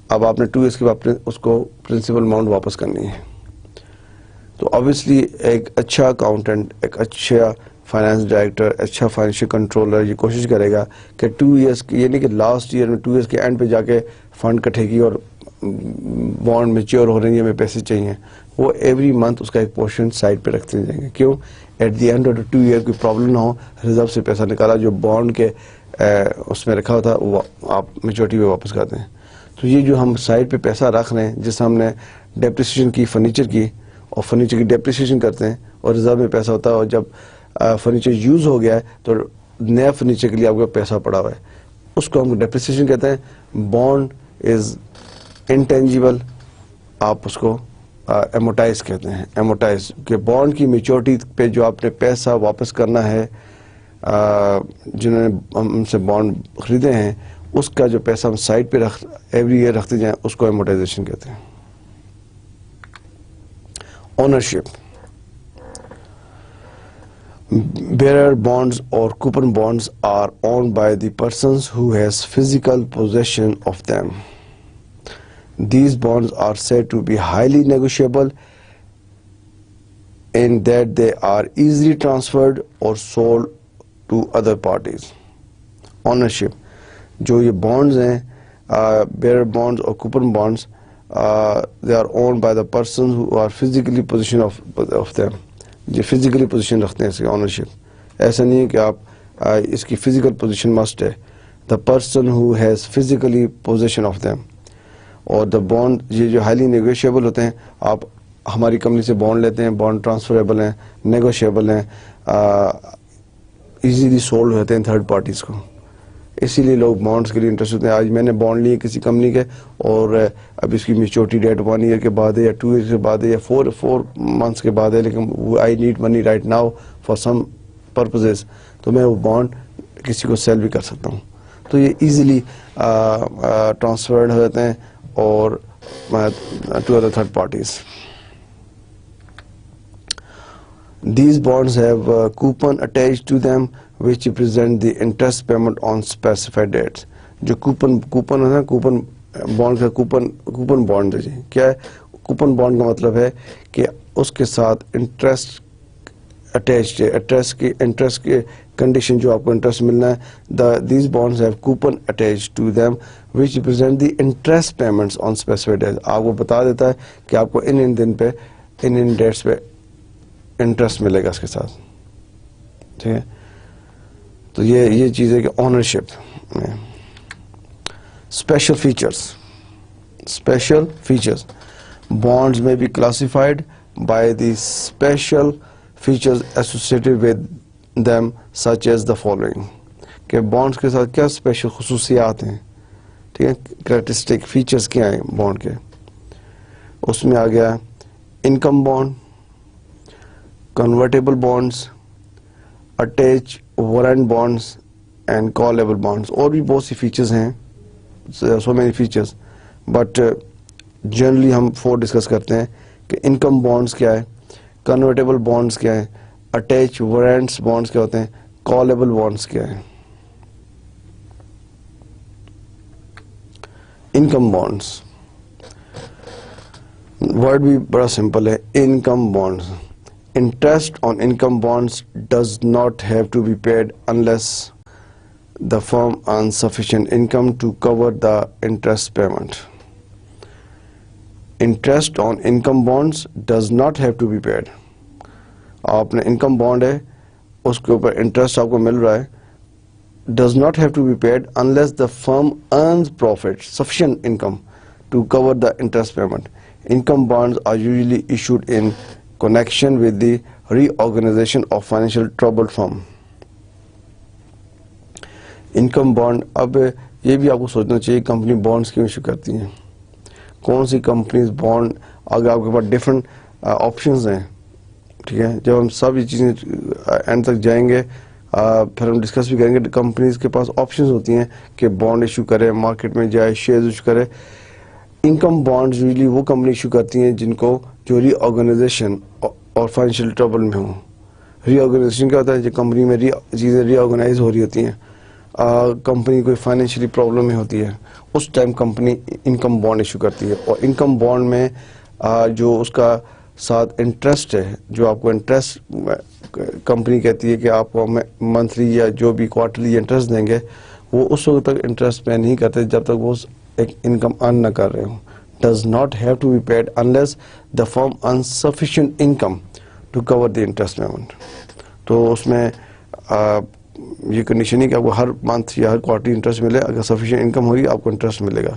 اب آپ نے 2 ایئرس کے بعد اس کو پرنسپل اماؤنٹ واپس کرنی ہے. تو obviously ایک اچھا اکاؤنٹنٹ، ایک اچھا فائنانس ڈائریکٹر، اچھا فائنینشیل کنٹرولر یہ کوشش کرے گا کہ 2 ایئرس کی، یعنی کہ لاسٹ ایئر میں 2 ایئرس کے اینڈ پہ جا کے فنڈ کٹھے گی اور بانڈ میچیور ہو رہی ہے، ہمیں پیسے چاہیے. وہ ایوری منتھ اس کا ایک پورشن سائڈ پہ رکھتے جائیں گے. کیوں؟ At the end of 2 year کوئی پرابلم نہ ہو، ریزرو سے پیسہ نکالا جو بانڈ کے اس میں رکھا ہوتا وہ آپ میچورٹی پہ واپس کر دیں. تو یہ جو ہم سائڈ پہ پیسہ رکھ رہے ہیں، جس ہم نے ڈیپریسیشن کی فرنیچر کی، اور فرنیچر کی ڈیپریسیشن کرتے ہیں اور ریزرو میں پیسہ ہوتا ہے، اور جب فرنیچر یوز ہو گیا ہے تو نیا فرنیچر کے لیے آپ کا پیسہ پڑا ہوا ہے، اس کو ہم ڈیپریسیشن کہتے ہیں. بانڈ از انٹینجیبل، آپ اس کو ایمورٹائز کہتے ہیں. ایمورٹائز کہ بانڈ کی میچورٹی پہ جو آپ نے پیسہ واپس کرنا ہے، جنہوں نے ہم سے بانڈ خریدے ہیں، اس کا جو پیسہ ہم سائڈ پہ ایوری ایئر رکھتے جائیں، اس کو ایمورٹائزیشن کہتے ہیں. Ownership, bearer bonds or coupon bonds are owned by the persons who has physical possession of them. These bonds are said to be highly negotiable in that they are easily transferred or sold to other parties. Ownership، جو یہ bonds ہیں، bearer bonds اور coupon bonds, they are owned by the persons who are physically possession of them. یہ physically position رکھتے ہیں اس کی ownership. ایسا نہیں ہے کہ آپ اس کی فزیکل پوزیشن مسٹ ہے. The person who has physically position of them. اور دا بانڈ یہ جو ہائیلی نیگوشیبل ہوتے ہیں، آپ ہماری کمپنی سے بانڈ لیتے ہیں، بانڈ ٹرانسفریبل ہیں، نیگوشیبل ہیں، ایزیلی سولڈ ہوتے ہیں تھرڈ پارٹیز کو. اسی لیے لوگ بانڈس کے لیے انٹرسٹ ہوتے ہیں. آج میں نے بانڈ لیے کسی کمپنی کے، اور اب اس کی میچورٹی ڈیٹ 1 ایئر کے بعد ہے، یا 2 ایئر کے بعد ہے، یا 4 منتھس کے بعد ہے، لیکن I need money right now for some purposes, تو میں وہ بانڈ کسی کو سیل بھی کر سکتا ہوں. تو یہ ایزیلی ٹرانسفرڈ ہو جاتے ہیں اور to other third parties. These bonds have a coupon attached to them which represent the interest payment on specified dates. جو کوپن ہے نا، کوپن بانڈ کا کوپن بانڈ ہے. جی کیا ہے کوپن بانڈ کا مطلب ہے کہ اس کے ساتھ انٹرسٹ اٹیچڈ ہے. انٹرسٹ کی کنڈیشن جو آپ کو انٹرسٹ ملنا ہے. These bonds have coupon attached to them which represent the interest payments on specified days. آپ کو بتا دیتا ہے کہ آپ کو ان دن پہ ان ڈیٹس پہ انٹرسٹ ملے گا اس کے ساتھ. ٹھیک ہے، تو یہ چیز ہے کہ اونرشپ میں special features bonds may be classified by the special features associated with them such as the following. کہ bonds کے ساتھ کیا اسپیشل خصوصیات ہیں، ٹھیک ہے، کریکٹرسٹک فیچرز کیا ہیں بانڈ کے. اس میں آ گیا income bond, convertible bonds, attach warrant bonds and callable bonds. اور بھی بہت سی فیچرز ہیں، so many features, but generally ہم 4 ڈسکس کرتے ہیں کہ انکم بانڈس کیا ہے، کنورٹیبل بانڈس کیا ہے، اٹیچ وارنٹس بانڈس کیا ہوتے ہیں، کالبل بانڈس کیا ہے. انکم بانڈس ورڈ بھی بڑا سمپل ہے. Income bonds, interest on income bonds does not have to be paid unless the firm earns sufficient income to cover the interest payment. interest on income bonds does not have to be paid. آپ نے income bond ہے اس کے اوپر interest آپ کو مل رہا ہے, does not have to be paid unless the firm earns profit, sufficient income to cover the interest payment. Income bonds are usually issued in connection with the reorganization of financial troubled firm. Income bond, اب یہ بھی آپ کو سوچنا چاہیے company bonds کیوں issue کرتی ہیں, کون سی کمپنیز بانڈ, اگر آپ کے پاس ڈفرینٹ آپشنز ہیں, ٹھیک ہے, جب ہم سب یہ چیزیں اینڈ تک جائیں گے پھر ہم ڈسکس بھی کریں گے. کمپنیز کے پاس آپشنز ہوتی ہیں کہ بانڈ ایشو کرے, مارکیٹ میں جائے, شیئرز ایشو کرے. انکم بانڈز یوزلی وہ کمپنی ایشو کرتی ہیں جن کو جو ری آرگنائزیشن اور فائنینشیل ٹربل میں ہوں. ری آرگنائزیشن کیا ہوتا ہے, جو کمپنی میں چیزیں ری آرگنائز ہو رہی ہوتی ہیں, کمپنی کوئی فائنینشیلی پرابلم میں ہوتی ہے, اس time company income bond issue کرتی ہے. اور انکم بانڈ میں جو اس کا ساتھ انٹرسٹ ہے, جو آپ کو انٹرسٹ کمپنی کہتی ہے کہ آپ کو منتھلی یا جو بھی کوارٹرلی انٹرسٹ دیں گے, وہ اس وقت تک انٹرسٹ پے نہیں کرتے جب تک وہ ایک انکم ارن نہ کر رہے ہوں. Does not have to be paid unless the firm earns sufficient income to cover the interest payment. تو اس میں یہ کنڈیشن ہے کہ آپ کو ہر منتھ یا ہر کوارٹرلی انٹرسٹ ملے, اگر سفیشینٹ انکم ہوگی آپ کو انٹرسٹ ملے گا.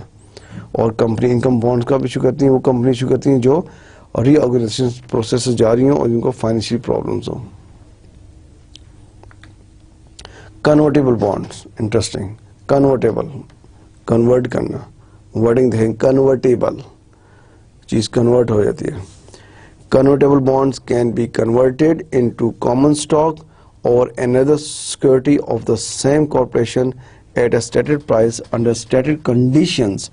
اور کمپنی انکم بانڈس کا بھی ایشو کرتی ہیں, وہ کمپنی ایشو کرتی ہیں جو ری آرگنائزیشن پروسیس سے جا رہی ہوں اور جن کو فائنینشیل پرابلمس ہوں. Convertible bonds, interesting. Convertible, convert کرنا, ورڈنگ دیکھیں, کنورٹیبل, چیز کنورٹ ہو جاتی ہے. Convertible bonds can be converted into common stock or another security of the same corporation at a stated price under stated conditions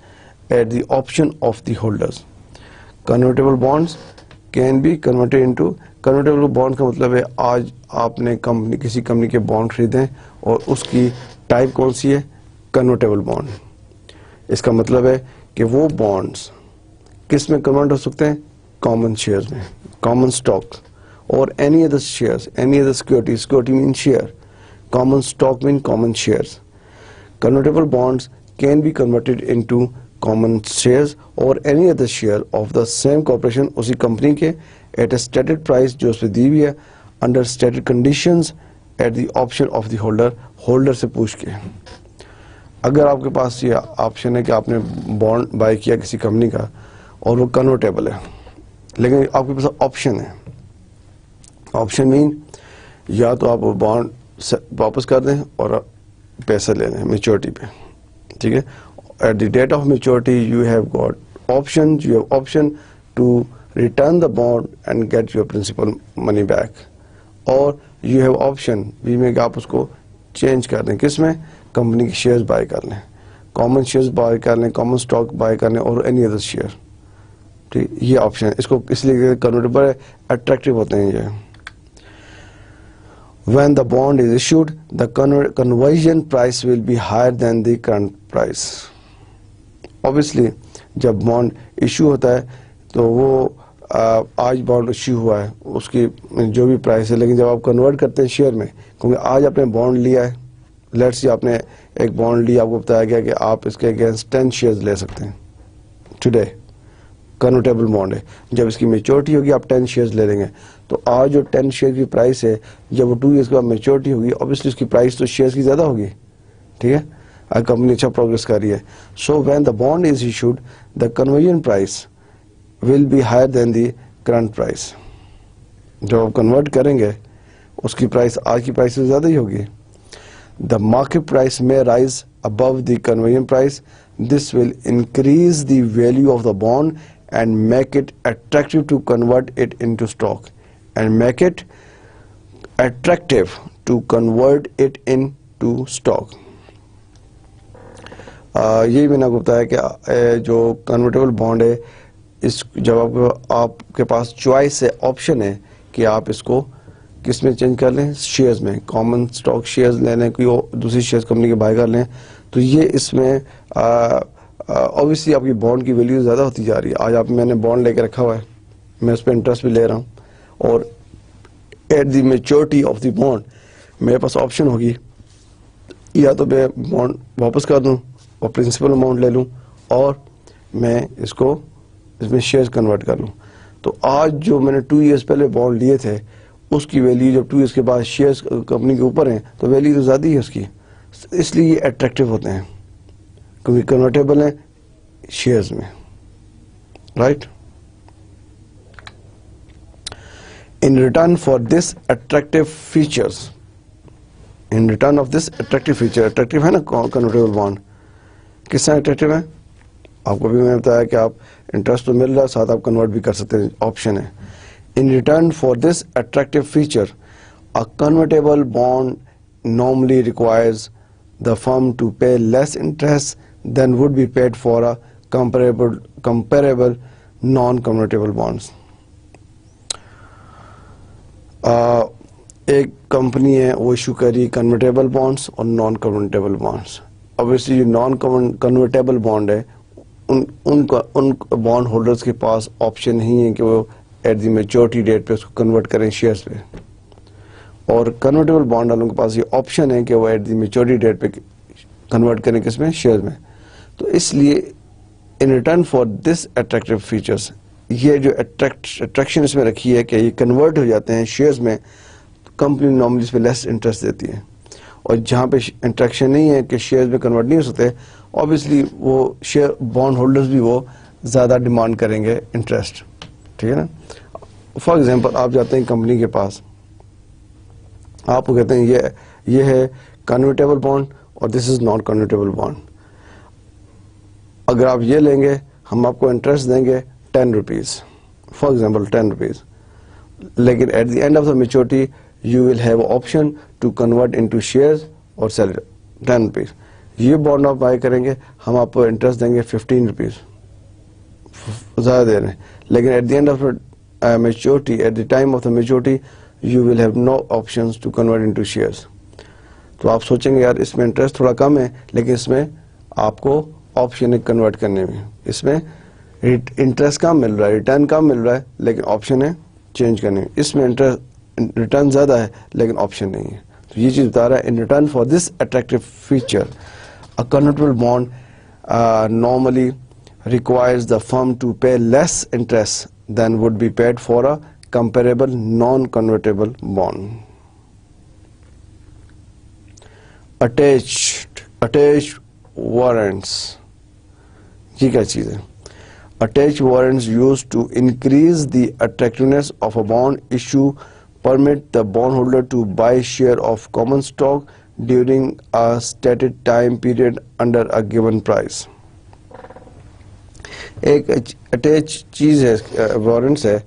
at the option of the holders. Convertible bonds can be converted into, convertible bond کا مطلب ہے آج آپ نے کسی company کے bond خریدیں اور اس کی ٹائپ کون سی ہے, کنورٹیبل بانڈ. اس کا مطلب ہے کہ وہ بانڈس کس میں کنورٹ ہو سکتے ہیں, کامن شیئرز میں, common stock, or any other shares, any other security. Security means share. Common stock means common shares. Convertible bonds can be converted into common shares or any other share of the same corporation, اسی company کے, at a stated price جو اس پہ دی ہوئی ہے, under stated conditions at the option of the holder. holder سے پوچھ کے. اگر آپ کے پاس یہ آپشن ہے کہ آپ نے بانڈ بائی کیا کسی کمپنی کا اور وہ کنورٹیبل ہے, لیکن آپ کے پاس آپشن ہے. آپشن مین یا تو آپ بانڈ واپس کر دیں اور پیسہ لے لیں میچورٹی پہ, ٹھیک ہے. At the date of maturity you have got option, you have option to return the bond and get your principal money back, اور یو ہیو آپشن بھی میں کہ آپ اس کو چینج کر دیں, کس میں, کمپنی کے شیئرز بائی کر لیں, کامن شیئرز بائی کر لیں, کامن اسٹاک بائی کر لیں, اور اینی ادر شیئر. ٹھیک, یہ آپشن ہے. اس کو اس لیے کنورٹیبل اٹریکٹیو ہوتے ہیں یہ. When the bond is issued, the conversion price will be higher than the current price. Obviously, جب bond issue ہوتا ہے تو وہ آج bond issue ہوا ہے اس کی جو بھی price ہے, لیکن جب آپ convert کرتے ہیں شیئر میں, کیونکہ آج آپ نے bond لیا ہے, لیٹس سی آپ نے ایک bond لیا, آپ کو بتایا گیا کہ آپ اس کے اگینسٹ 10 shares لے سکتے ہیں ٹوڈے, کنورٹیبل بانڈ ہے. جب اس کی میچورٹی ہوگی آپ 10 شیئرز لے لیں گے, تو آج جو 10 شیئر کی پرائس ہے, جب وہ 2 ایئرس کے بعد میچورٹی ہوگی, اوبیسلی اس کی پرائس تو شیئرز کی زیادہ ہوگی, ٹھیک ہے. کمپنی اچھا پروگرس کر رہی ہے. So when the bond is issued the conversion price will be higher than the current price. جب آپ کنورٹ کریں گے اس کی پرائس آج کی پرائس سے زیادہ ہی ہوگی. دا مارکیٹ پرائس میں rise above the conversion price. This will increase the value of the bond and make it attractive to convert it into stock, and make it attractive to convert it into stock. یہی میں نے آپ کو بتایا کہ جو convertible bond ہے, اس جب آپ کے پاس چوائس ہے, آپشن ہے کہ آپ اس کو کس میں چینج کر لیں, شیئرز میں, کامن اسٹاک شیئرز لے لیں, کوئی دوسری شیئرز کمپنی کے بائی کر لیں. تو یہ اس میں اوبیسلی آپ کی بانڈ کی ویلیو زیادہ ہوتی جا رہی ہے. آج میں نے بانڈ لے کے رکھا ہوا ہے, میں اس پہ انٹرسٹ بھی لے رہا ہوں, اور at the maturity of the bond میرے پاس آپشن ہوگی, یا تو میں بانڈ واپس کر دوں اور پرنسپل اماؤنٹ لے لوں, اور میں اس کو اس میں شیئرز کنورٹ کر لوں. تو آج جو میں نے 2 ایئرس پہلے بانڈ لیے تھے اس کی ویلیو جب 2 ایئرس کے بعد شیئرز کمپنی کے اوپر ہیں تو ویلیو تو زیادہ ہی ہے اس کی, اس لیے یہ اٹریکٹیو ہوتے ہیں کیونکہ کنورٹیبل ہیں شیئرز میں, right. In return for this attractive features, in return of this attractive feature, attractive ہے نا convertible bond, کس طرح attractive ہے؟ آپ کو بھی میں نے بتایا کہ آپ انٹرسٹ تو مل رہا ہے ساتھ آپ کنورٹ بھی کر سکتے ہیں, آپشن ہے. In return for this attractive feature, a convertible bond normally requires the firm to pay less interest than would be paid for a comparable non-convertible bonds. ایک کمپنی ہے وہ ایشو کری کنورٹیبل بانڈس اور naan convertible bonds. Obviously جو naan convertible bond ہے ان bond holders کے پاس option نہیں ہے کہ وہ ایٹ دی میچورٹی ڈیٹ پہ اس کو کنورٹ کریں شیئرز پہ, اور کنورٹیبل بانڈ والوں کے پاس یہ آپشن ہے کہ وہ ایٹ دی میچورٹی ڈیٹ پہ کنورٹ کریں کس میں, شیئرز میں. تو اس لیے in return for this attractive features, یہ جو اٹریکشن اس میں رکھی ہے کہ یہ کنورٹ ہو جاتے ہیں شیئرز میں, کمپنی نارملی اس پہ لیس انٹرسٹ دیتی ہے. اور جہاں پہ انٹریکشن نہیں ہے کہ شیئرز میں کنورٹ نہیں ہو سکتے, اوبیسلی وہ شیئر بانڈ ہولڈرز بھی وہ زیادہ ڈیمانڈ کریں گے انٹرسٹ, ٹھیک ہے نا. فار ایگزامپل آپ جاتے ہیں کمپنی کے پاس, آپ کو کہتے ہیں یہ ہے کنورٹیبل بانڈ اور this is naan convertible bond. اگر آپ یہ لیں گے ہم آپ کو انٹرسٹ دیں گے 10 روپیز, فار ایگزامپل 10 روپیز, لیکن at the end of the maturity you will have option to convert into shares or sell 10 rupees. یہ بانڈ آپ بائی کریں گے ہم آپ کو انٹرسٹ دیں گے 15 روپیز, زیادہ دے رہے ہیں, لیکن at the end of maturity, at the time of the maturity you will have no options to convert into shares. تو آپ سوچیں گے یار اس میں انٹرسٹ تھوڑا کم ہے لیکن اس میں آپ کو آپشن ہے کنورٹ کرنے میں, اس میں انٹرسٹ کم مل رہا ہے, ریٹرن کم مل رہا ہے لیکن آپشن ہے چینج کرنے میں. اس میں انٹرسٹ ریٹرن زیادہ ہے لیکن آپشن نہیں ہے. تو یہ چیز بتا رہا ہے in return for this attractive feature a convertible bond normally requires the firm to pay less interest than would be paid for a comparable non-convertible bond. Attached warrants, یہ کیا چیز ہے؟ Attached warrants used to increase the attractiveness of a bond issue permit the bondholder to buy share of common stock during a stated time period under a given price. ایک attach چیز ہے warrants ہے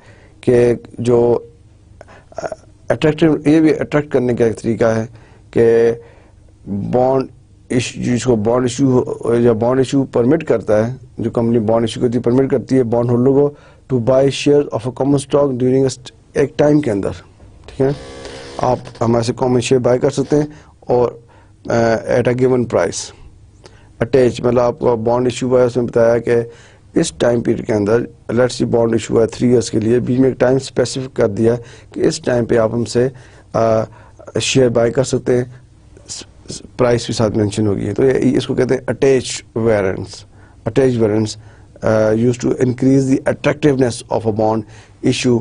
کہ جو attractive, یہ بھی attract کرنے کا ایک طریقہ ہے کہ بانڈ جس کو بانڈ ایشو یا بانڈ ایشو پرمٹ کرتا ہے, جو کمپنی بانڈ ایشو کرتی ہے پرمٹ کرتی ہے بانڈ ہولڈر کو to buy share of a common stock during ایک ٹائم کے اندر. ٹھیک ہے, آپ ہمارے سے کامن شیئر بائی کر سکتے ہیں اور at a given price. Attach مطلب آپ کو بانڈ ایشو ہوا ہے, اس میں بتایا کہ اس ٹائم پیریڈ کے اندر لیٹس سی بانڈ ایشو ہوا ہے 3 ایئرس کے لیے, بیچ میں ایک ٹائم اسپیسیفک کر دیا کہ اس ٹائم پہ آپ ہم سے شیئر بائی کر سکتے ہیں, پرائس بھی ساتھ مینشن ہوگی. تو اس کو کہتے ہیں attach warrants. Attach warrants use to increase the attractiveness of a bond issue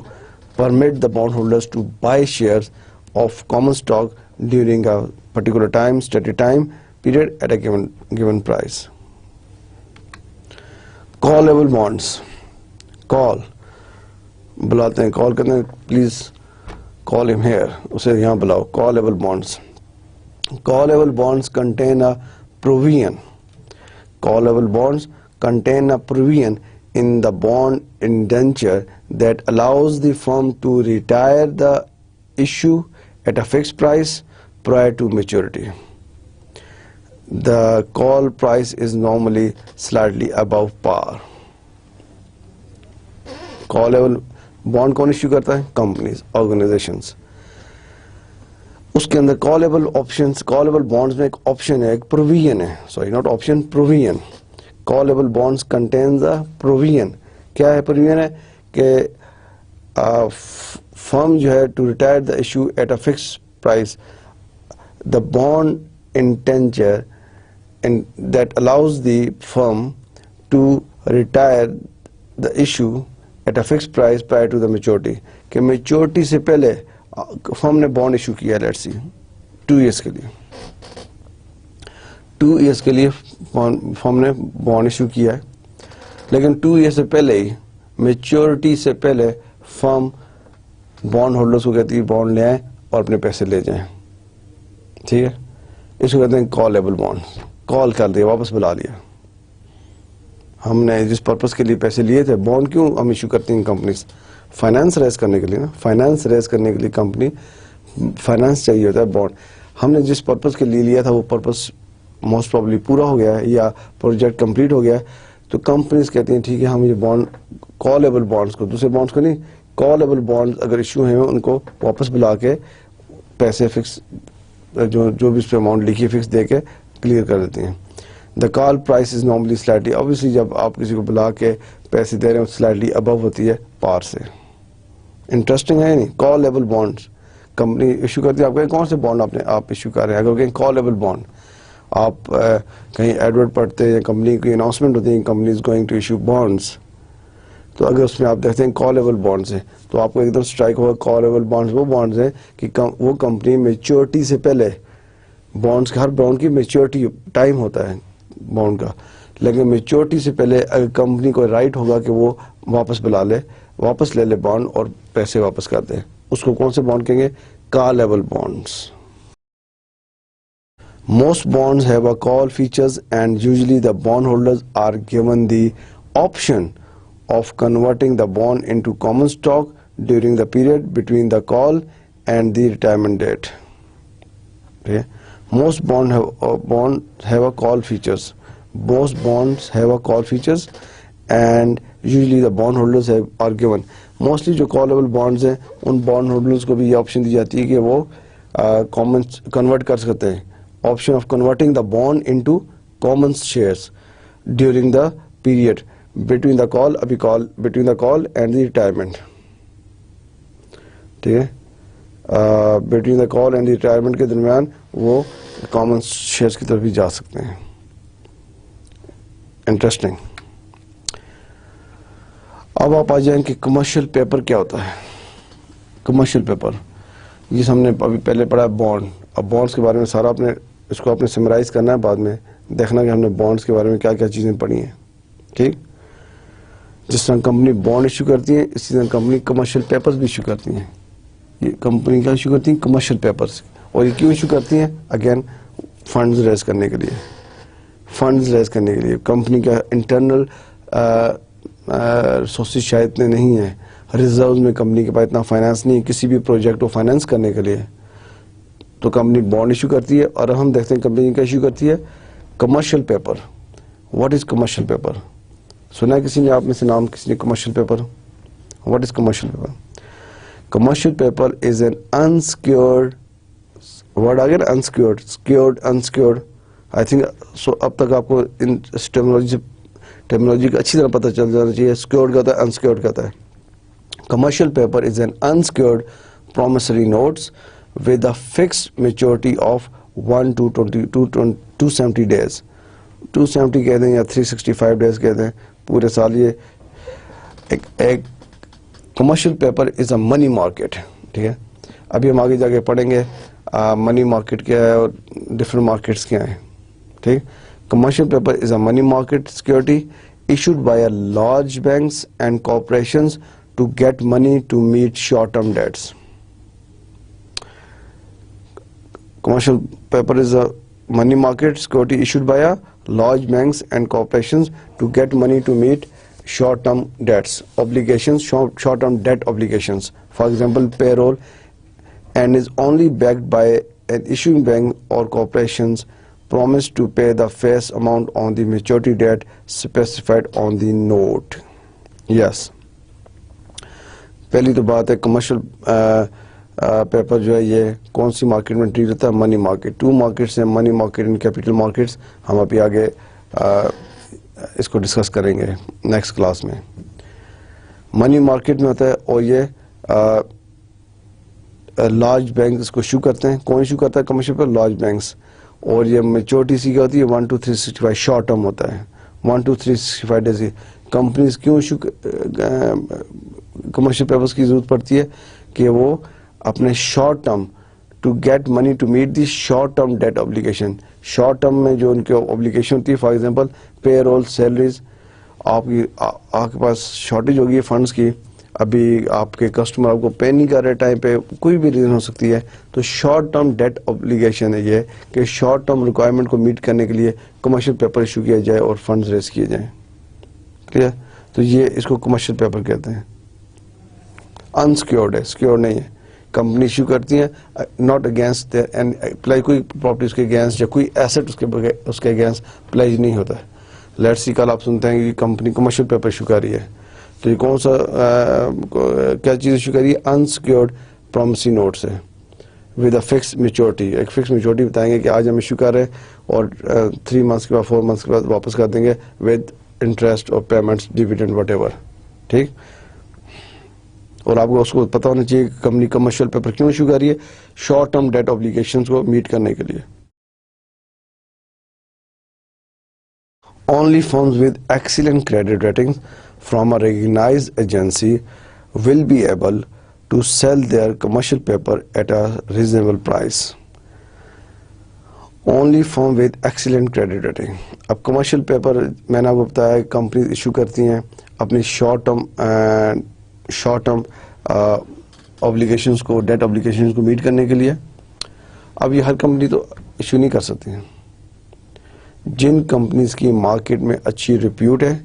permit the bondholders to buy shares of common stock during a particular time, stated time period at a given price. Callable bonds. Call. بلاتے ہیں, call کرتے ہیں, please call him here. اسے یہاں بلاؤ. Callable bonds. Callable bonds contain a provision. Callable bonds contain a provision in the bond indenture that allows the firm to retire the issue at a fixed price prior to maturity. The call price is normally slightly above par. Callable bond کون issue کرتا ہے؟ Companies, organisations. اس کے اندر callable options, callable bonds میں ایک option ہے, ایک provision ہے, sorry not option, provision. Callable bonds contains a provision. کیا ہے پروویژن ہے کہ فرم جو ہے to retire the issue at a fix price, the bond indenture that allows the firm to retire the issue at a fixed price prior to the maturity, کہ maturity سے پہلے فرم نے بانڈ ایشو کیا ہے, let's see 2 years کے لیے, 2 years کے لیے فرم نے بانڈ ایشو کیا ہے, لیکن 2 years سے پہلے ہی میچورٹی سے پہلے فرم بانڈ ہولڈرس کو کہتی ہے بانڈ لے آئیں اور اپنے پیسے لے جائیں, ٹھیک ہے. اس کو کہتے ہیں کالبل بانڈ. کال کر دیا, واپس بلا لیا. ہم نے جس پرپز کے لیے پیسے لیے تھے, بانڈ کیوں ہم ایشو کرتی ہیں کمپنیز, فائنانس ریز کرنے کے لیے نا, فائنانس ریز کرنے کے لیے کمپنی فائنانس چاہیے ہوتا ہے. بانڈ ہم نے جس پرپز کے لیے لیا تھا وہ پرپز موسٹ پرابلی پورا ہو گیا ہے یا پروجیکٹ کمپلیٹ ہو گیا ہے, تو کمپنیز کہتی ہیں ٹھیک ہے ہم یہ بانڈ کالبل بانڈس کو, دوسرے بانڈس کو نہیں, کالبل بانڈ اگر ایشو ہیں ان کو واپس بلا کے پیسے فکس جو بھی اس پہ اماؤنٹ لکھی ہے فکس دے کے کلیئر کر دیتی ہیں. The call price is normally slightly, obviously جب آپ کسی کو بلا کے پیسے دے رہے ہیں سلائٹلی ابو ہوتی ہے پار سے. انٹرسٹنگ ہے نہیں, کالبل بانڈس کمپنی ایشو کرتی ہے. آپ کہیں کون سے بانڈ آپ ایشو کر رہے ہیں, اگر کہیں کالبل بانڈ, آپ کہیں ایڈورٹ پڑھتے ہیں یا کمپنی کی اناؤنسمنٹ ہوتی ہے company is going to issue bonds, تو اگر اس میں آپ دیکھتے ہیں کالبل بانڈس ہیں تو آپ کو ایک دم اسٹرائک ہوگا کالبل بانڈس وہ بانڈس ہیں کہ وہ کمپنی میچورٹی سے پہلے بانڈس, ہر بانڈ کی میچورٹی ٹائم ہوتا ہے بانڈ کا, لیکن میچورٹی سے پہلے اگر کمپنی کو رائٹ ہوگا کہ وہ واپس بلا لے, واپس لے لے بانڈ اور پیسے واپس کر دے, اس کو کون سے بانڈ کہیں گے, callable bonds. Most bonds have a call features and usually the bondholders are given the option of converting the bond into common stock during the period between the call and the retirement date. Okay. Most bonds have a call features. Most bonds have a call features and usually the bondholders are given. Mostly جو callable bonds ہیں ان bondholders کو بھی یہ option دی جاتی ہے کہ وہ convert کر سکتے ہیں. Option of converting the bond into common shares during the period between the call and the retirement. ٹھیک ہے, between the call and the retirement کے درمیان وہ common shares کی طرف بھی جا سکتے ہیں. انٹرسٹنگ. اب آپ آ جائیں کہ کمرشل پیپر کیا ہوتا ہے. کمرشل پیپر یہ ہم نے ابھی پہلے پڑھا بانڈ. اب بانڈس کے بارے میں سارا اس کو آپ نے سمرائز کرنا ہے, بعد میں دیکھنا کہ ہم نے بانڈس کے بارے میں کیا کیا چیزیں پڑھی ہیں. ٹھیک, جس طرح کمپنی بانڈ ایشو کرتی ہیں اسی طرح کمپنی کمرشل پیپرز بھی ایشو کرتی ہیں. یہ کمپنی کیا ایشو کرتی ہیں, کمرشل پیپرز. اور یہ کیوں ایشو کرتی ہیں, اگین فنڈز ریز کرنے کے لیے. فنڈز ریز کرنے کے لیے کمپنی کا انٹرنل ریسورسز شاید اتنے نہیں ہیں, ریزروز میں کمپنی کے پاس اتنا فائنانس نہیں ہے کسی بھی پروجیکٹ کو فائنانس کرنے کے لیے, تو کمپنی بانڈ ایشو کرتی ہے. اور ہم دیکھتے ہیں کمپنی کا ایشو کرتی ہے commercial paper. What is commercial paper? سنا ہے کسی نے, آپ میں سے نام کسی نے commercial paper? What is commercial paper? Commercial paper is an unsecured word, اگر unsecured unsecured I think so اب تک آپ کو ان ٹرمینالوجی کا اچھی طرح پتہ چل جانا چاہیے. سیکیورڈ کا ہوتا ہے, انسیکیورڈ کا ہوتا ہے. Commercial paper is an unsecured promissory notes with a fixed maturity of 1 to 270 days. 270 کہہ دیں یا 365 days کہہ دیں, پورے سال. یہ ایک کمرشل پیپر از اے منی مارکیٹ. ٹھیک ہے, ابھی ہم آگے جا کے پڑھیں گے منی مارکیٹ کیا ہے اور ڈفرینٹ مارکیٹس کیا ہیں. ٹھیک, commercial paper is a money market security issued by a large banks and corporations to get money to meet short-term debts. Commercial paper is a money market security issued by a large banks and corporations to get money to meet short-term debts, obligations, short-term debt obligations. For example, payroll, and is only backed by an issuing bank or corporations promise to pay the face amount on the maturity date specified on the note. Yes. پہلی تو بات ہے commercial paper جو ہے یہ کون سی market میں treat ہوتا ہے, منی مارکیٹ. 2 مارکیٹس ہیں, money market and capital markets. ہم ابھی آگے اس کو ڈسکس کریں گے نیکسٹ کلاس میں. منی مارکیٹ میں ہوتا ہے اور یہ لارج بینک اس کو ایشو کرتے ہیں. کون ایشو کرتا ہے کمرشل پیپر؟ Large banks. اور یہ میچورٹی سی کیا ہوتی ہے 1 to 365, شارٹ ٹرم ہوتا ہے 1 to 365 days. کمپنیز کیوں کمرشل پیپرز کی ضرورت پڑتی ہے کہ وہ اپنے short term to get money to meet the short term debt obligation. Short term میں جو ان کی obligation ہوتی ہے, for example payroll, salaries, آپ کے پاس شارٹیج ہوگی فنڈس کی, ابھی آپ کے کسٹمر آپ کو پے نہیں کر رہے ٹائم پہ, کوئی بھی ریزن ہو سکتی ہے, تو شارٹ ٹرم ڈیٹ obligation ہے یہ کہ شارٹ ٹرم ریکوائرمنٹ کو میٹ کرنے کے لیے کمرشل پیپر ایشو کیا جائے اور فنڈز ریز کیے جائیں. کلیئر؟ تو یہ اس کو کمرشل پیپر کہتے ہیں. انسیکیورڈ ہے, سیکیور نہیں ہے. کمپنی ایشو کرتی ہیں ناٹ اگینسٹ پلائی, کوئی پراپرٹی اس کے اگینسٹ یا کوئی ایسٹ اس کے اگینسٹ پلائی نہیں ہوتا ہے. لیٹس سی کل آپ سنتے ہیں کہ کمپنی کمرشل پیپر ایشو کر رہی ہے, تو یہ کون سا کیا چیز ایشو کر رہی ہے؟ انسیکیورڈ پرومسی نوٹس ہے ود اے فکس میچورٹی. ایک فکس میچورٹی بتائیں گے کہ آج ہم ایشو کر رہے ہیں اور 3 months کے بعد 4 months کے بعد واپس کر دیں گے ود انٹرسٹ اور پیمنٹس ڈیویڈنڈ وٹ ایور. ٹھیک, اور آپ کو اس کو پتا ہونا چاہیے کہ کمپنی کمرشل پیپر کیوں ایشو کر رہی ہے؟ شارٹ ٹرم ڈیٹ obligations کو میٹ کرنے کے لیے. Only firms with excellent credit ratings from a recognized agency will be able to sell their commercial paper at a reasonable price. Only firm with excellent credit rating. اب commercial paper میں نے آپ کو بتایا company issue کرتی ہیں اپنی short term obligations کو, ڈیٹ obligations کو میٹ کرنے کے لیے. اب یہ ہر کمپنی تو ایشو نہیں کر سکتی ہیں. جن کمپنیز کی مارکیٹ میں اچھی ریپیوٹ ہے,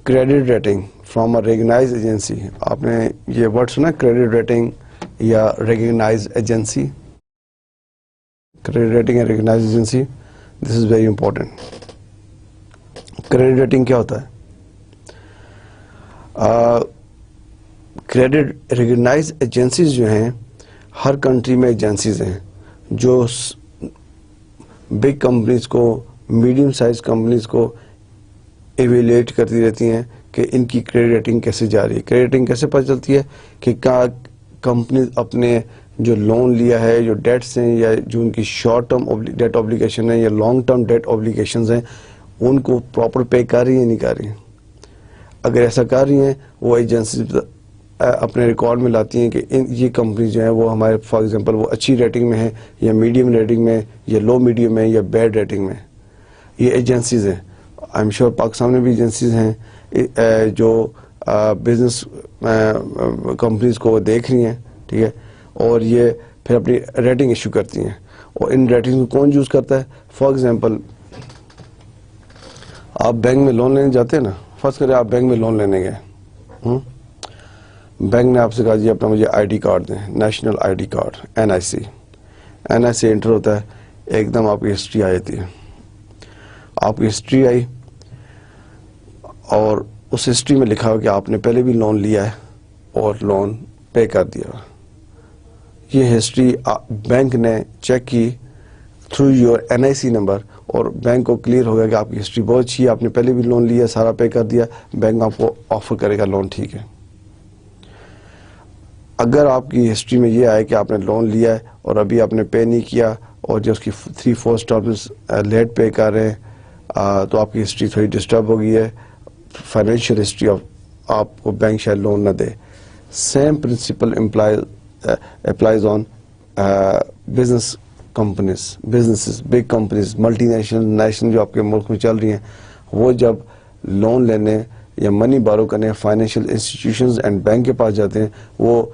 credit rating from a recognize agency. آپ نے یہ ورڈ سنا کریڈٹ ریٹنگ یا ریکگنائز ایجنسی؟ کریڈٹ ریٹنگ یا recognize agency, this is very important. Credit rating کیا ہوتا ہے؟ کریڈٹ ریکگنائز ایجنسیز جو ہیں ہر کنٹری میں ایجنسیز ہیں جو بگ کمپنیز کو, میڈیم سائز کمپنیز کو ایویلیٹ کرتی رہتی ہیں کہ ان کی کریڈٹ ریٹنگ کیسے جا رہی ہے. کریڈٹ ریٹنگ کیسے پتہ چلتی ہے کہ کیا کمپنیز اپنے جو لون لیا ہے, جو ڈیٹس ہیں یا جو ان کی شارٹ ٹرم ڈیٹ obligation ہے یا لانگ ٹرم ڈیٹ obligations ہیں, ان کو پراپر پے کر رہی ہیں نہیں کر رہی ہیں. اگر ایسا کر رہی ہیں وہ ایجنسیز اپنے ریکارڈ میں لاتی ہیں کہ یہ کمپنی جو ہیں وہ ہمارے فار ایگزامپل وہ اچھی ریٹنگ میں ہیں یا میڈیم ریٹنگ میں یا لو میڈیم میں یا بیڈ ریٹنگ میں. یہ ایجنسیز ہیں. آئی ایم شیور پاکستان میں بھی ایجنسیز ہیں جو بزنس کمپنیز کو دیکھ رہی ہیں, ٹھیک ہے, اور یہ پھر اپنی ریٹنگ ایشو کرتی ہیں. اور ان ریٹنگ کو کون یوز کرتا ہے؟ فار ایگزامپل آپ بینک میں لون لینے جاتے ہیں نا, فرض کریں آپ بینک میں لون لینے گئے, بینک نے آپ سے کہا جی اپنا مجھے آئی ڈی کارڈ دیں, national I D card, NIC enter ہوتا ہے, ایک دم آپ کی ہسٹری آ جاتی ہے. آپ کی ہسٹری آئی اور اس ہسٹری میں لکھا ہو کہ آپ نے پہلے بھی لون لیا ہے اور لون پے کر دیا. یہ ہسٹری بینک نے چیک کی تھرو یور NIC نمبر اور بینک کو کلیئر ہو گیا کہ آپ کی ہسٹری بہت اچھی ہے, آپ نے پہلے بھی لون لیا, سارا پے کر دیا, بینک آپ کو آفر کرے گا لون. ٹھیک ہے, اگر آپ کی ہسٹری میں یہ آئے کہ آپ نے لون لیا ہے اور ابھی آپ نے پے نہیں کیا اور جو اس کی 3-4 انسٹالمنٹس لیٹ پے کر رہے ہیں, تو آپ کی ہسٹری تھوڑی ڈسٹرب ہو گئی ہے, فائنینشیل ہسٹری آپ کو بینک شاید لون نہ دے. Same principle applies on business companies, businesses, big companies, multinational جو آپ کے ملک میں چل رہی ہیں, وہ جب لون لینے یا منی بارو کرنے فائنینشیل انسٹیٹیوشنز اینڈ بینک کے پاس جاتے ہیں, وہ